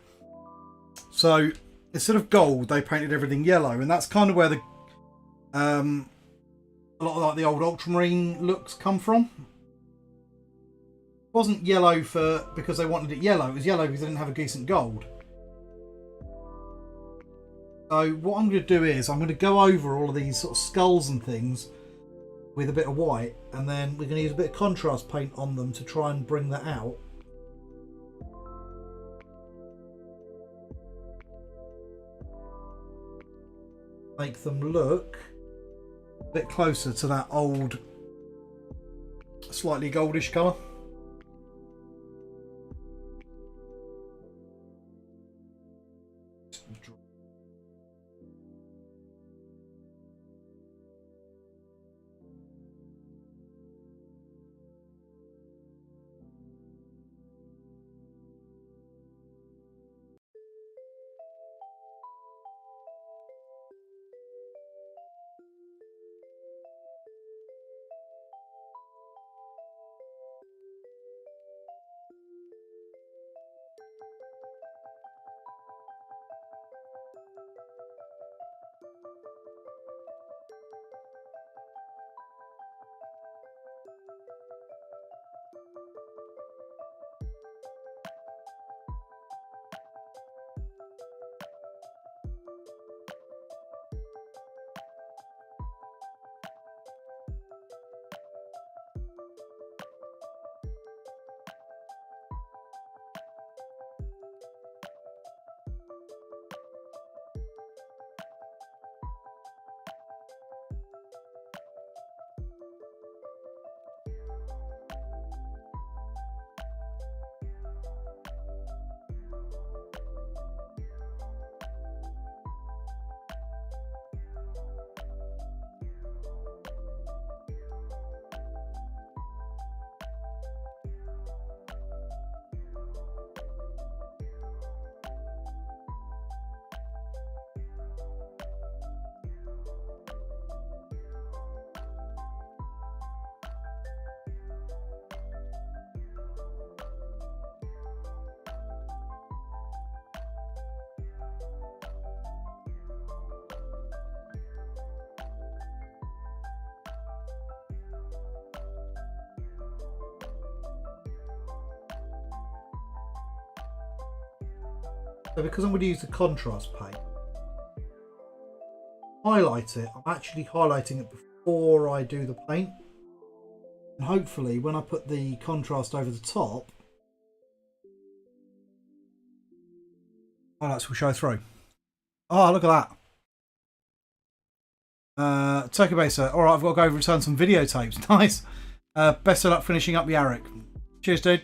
So, instead of gold, they painted everything yellow. And that's kind of where the a lot of like the old ultramarine looks come from. It wasn't yellow because they wanted it yellow. It was yellow because they didn't have a decent gold. So, what I'm going to do is I'm going to go over all of these sort of skulls and things with a bit of white, and then we're going to use a bit of contrast paint on them to try and bring that out. Make them look a bit closer to that old, slightly goldish colour. So because I'm going to use the contrast paint, highlight it, I'm actually highlighting it before I do the paint. And hopefully when I put the contrast over the top, highlights will show through. Oh, look at that. Turkey Baser. All right, I've got to go return some videotapes. Nice. Best of luck finishing up Yarrick. Cheers, dude.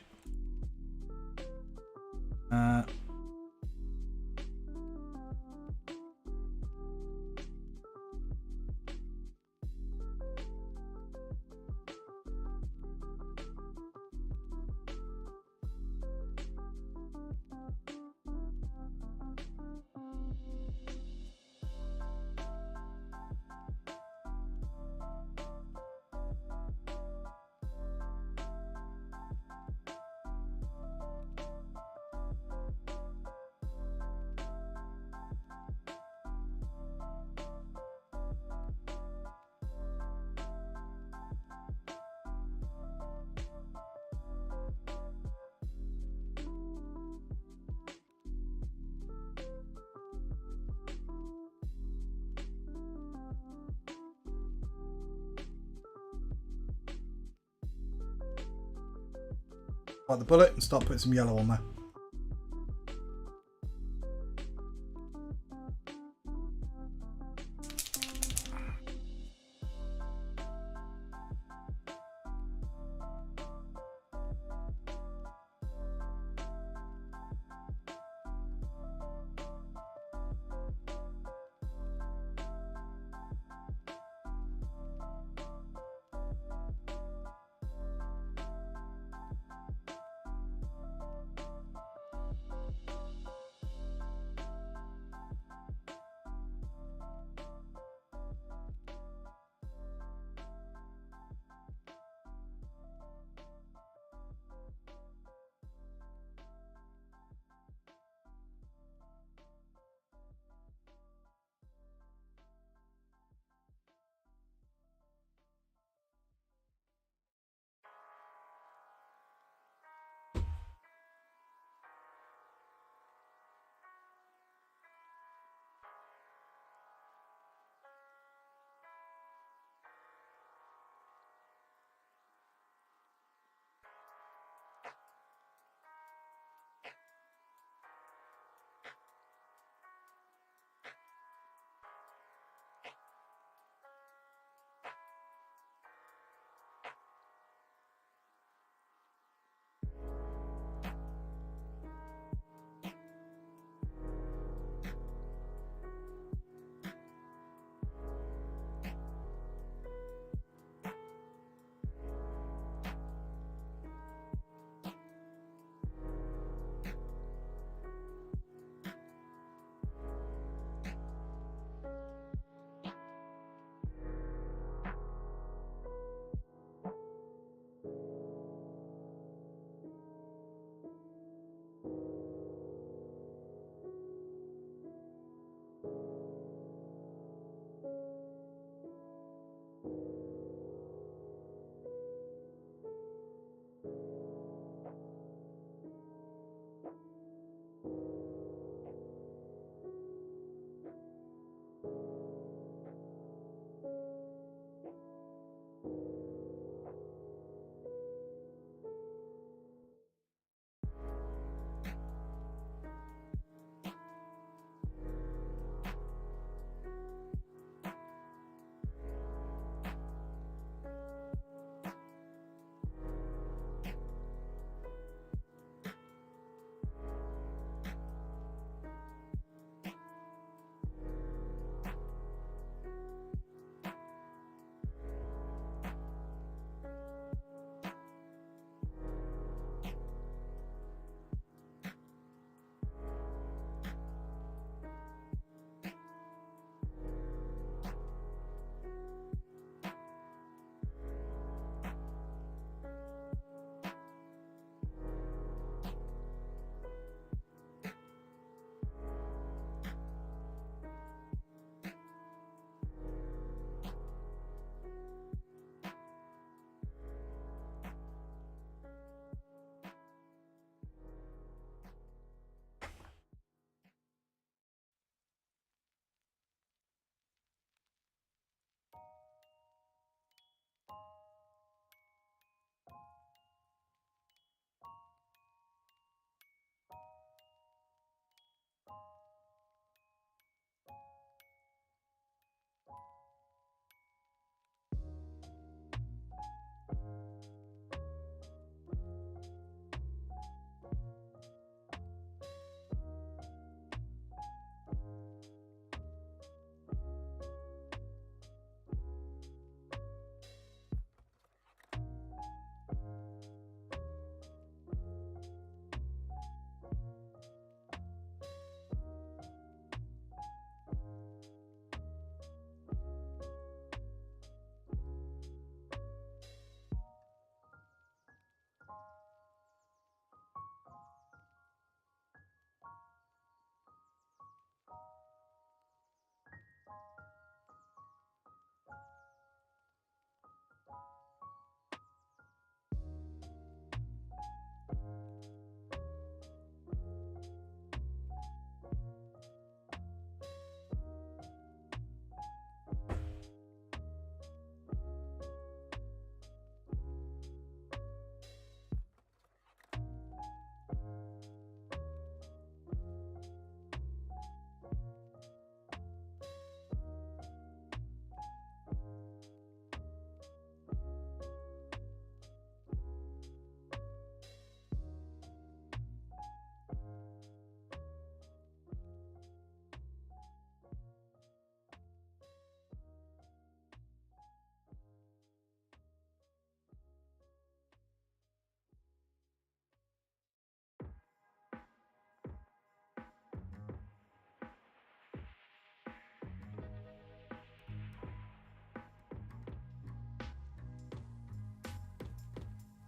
Like the bullet and start putting some yellow on there.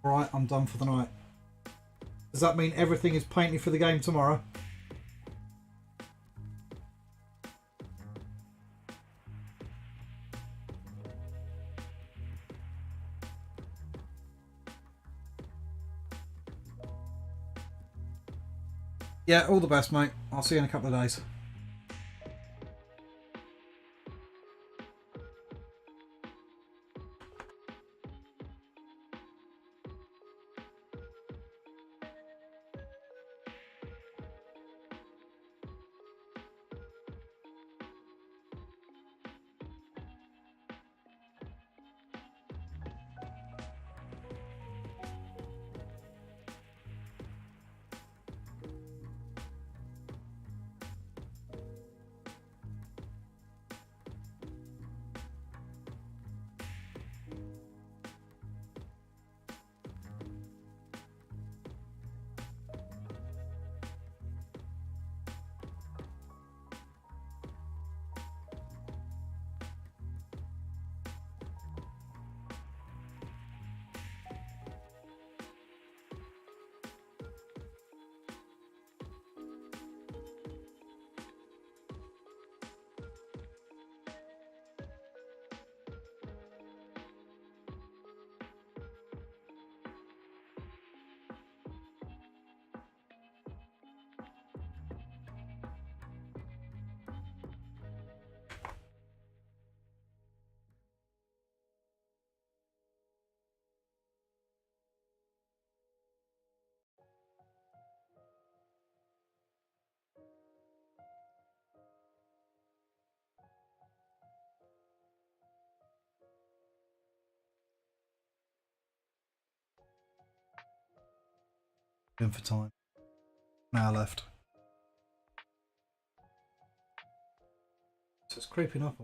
Right, I'm done for the night. Does that mean everything is painted for the game tomorrow? Yeah, all the best, mate. I'll see you in a couple of days. In for time. An hour left. So it's creeping up.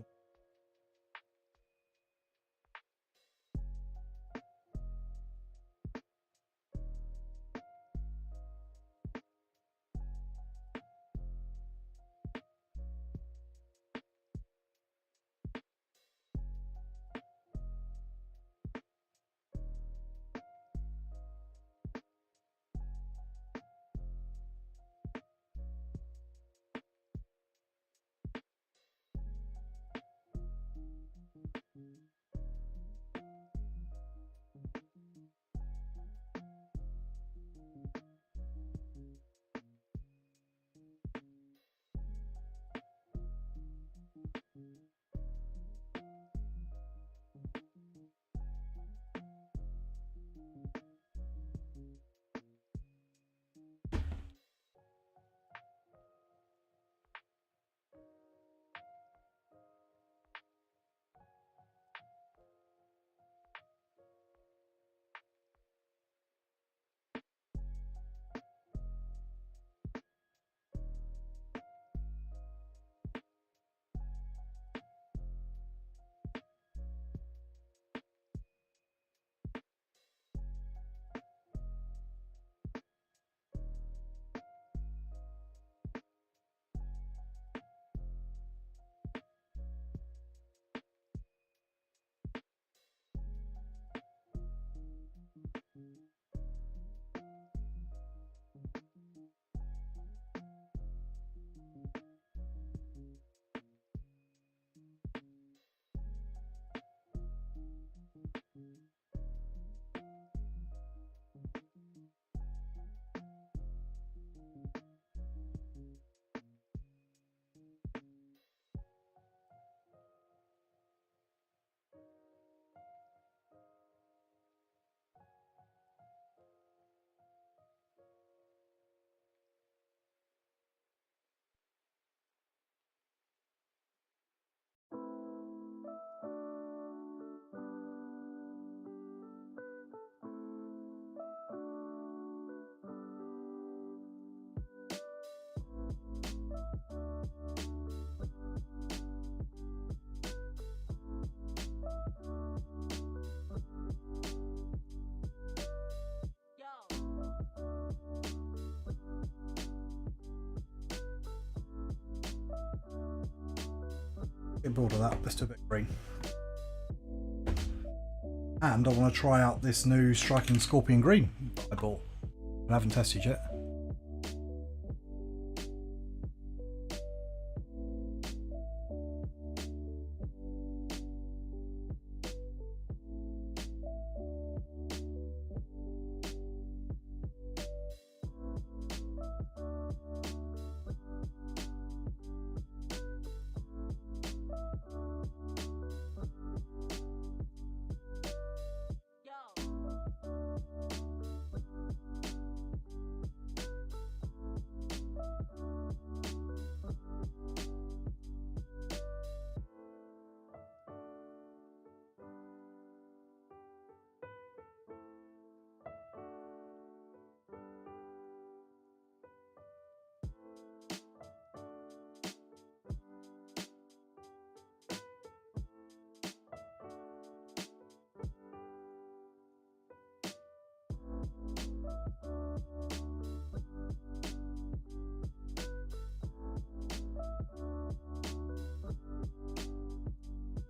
Getting bored of that. Let's do a bit of green. And I want to try out this new Striking Scorpion Green I bought. I haven't tested yet.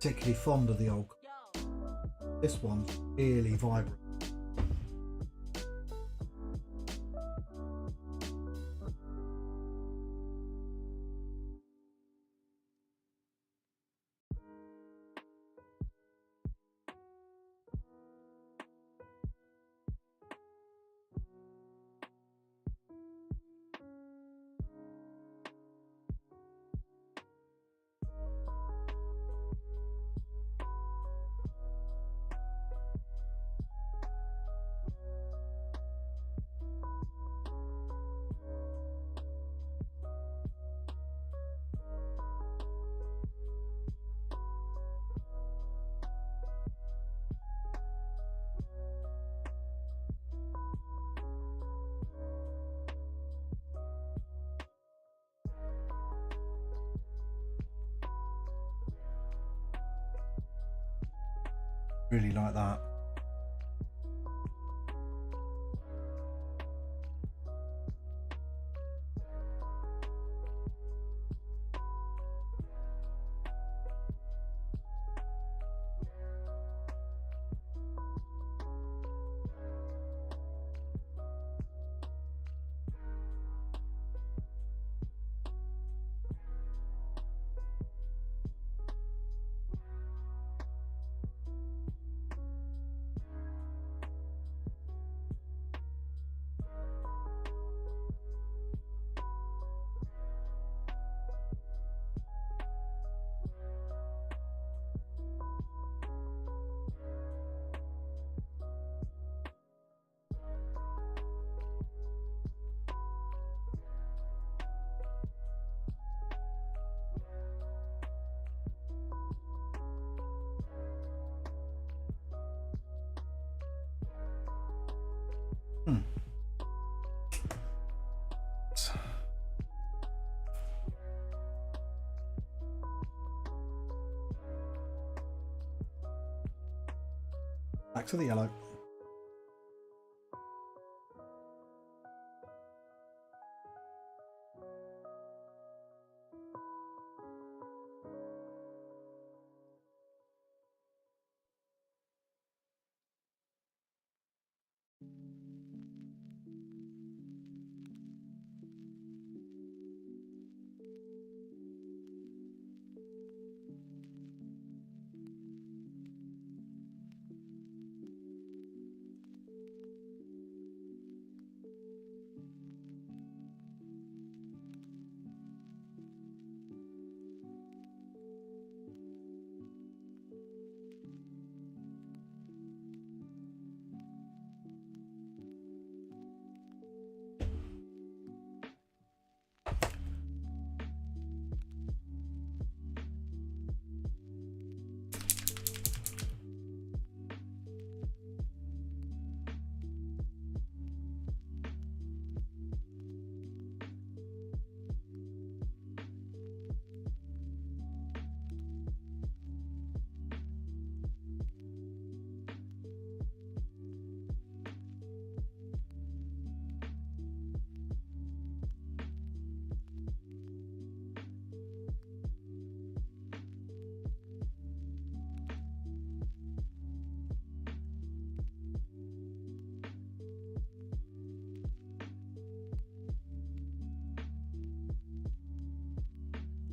Particularly fond of the old. This one's really vibrant. Really like that. Back to the yellow.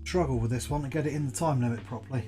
Struggle with this one to get it in the time limit properly.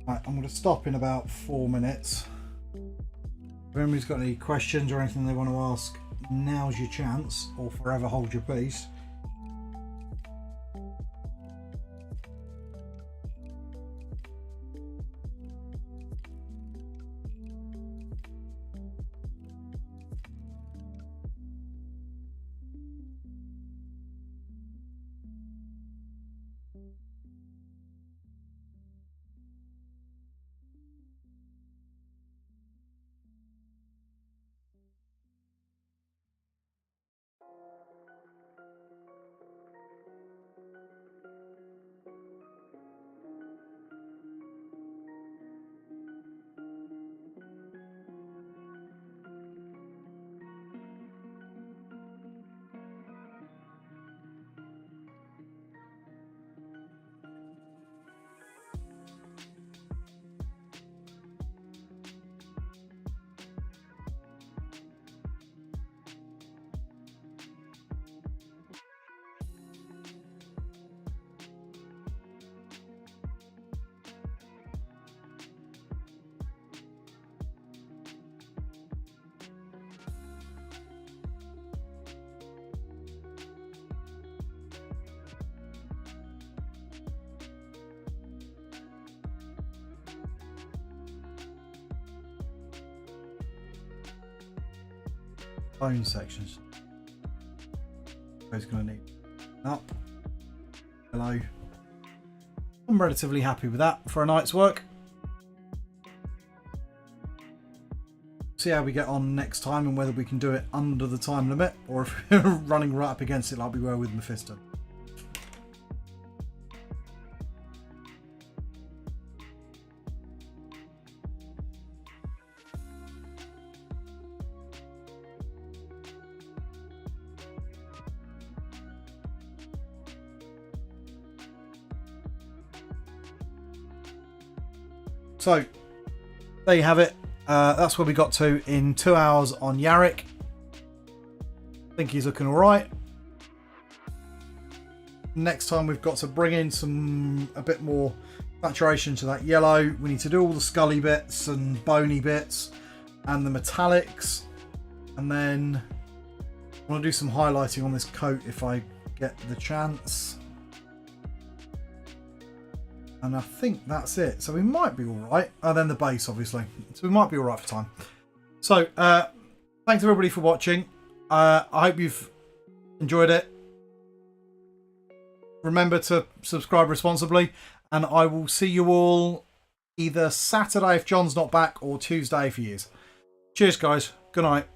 Right, I'm going to stop in about 4 minutes. If anybody's got any questions or anything they want to ask, now's your chance, or forever hold your peace. Bone sections. He's going to need up. Hello. I'm relatively happy with that for a night's work. See how we get on next time and whether we can do it under the time limit or if we're running right up against it like we were with Mephisto. So, there you have it. That's where we got to in 2 hours on Yarrick. I think he's looking alright. Next time we've got to bring in a bit more saturation to that yellow. We need to do all the scully bits and bony bits and the metallics. And then I want to do some highlighting on this coat if I get the chance. And I think that's it. So we might be all right. And then the base, obviously. So we might be all right for time. So thanks everybody for watching. I hope you've enjoyed it. Remember to subscribe responsibly. And I will see you all either Saturday if John's not back or Tuesday if he is. Cheers, guys. Good night.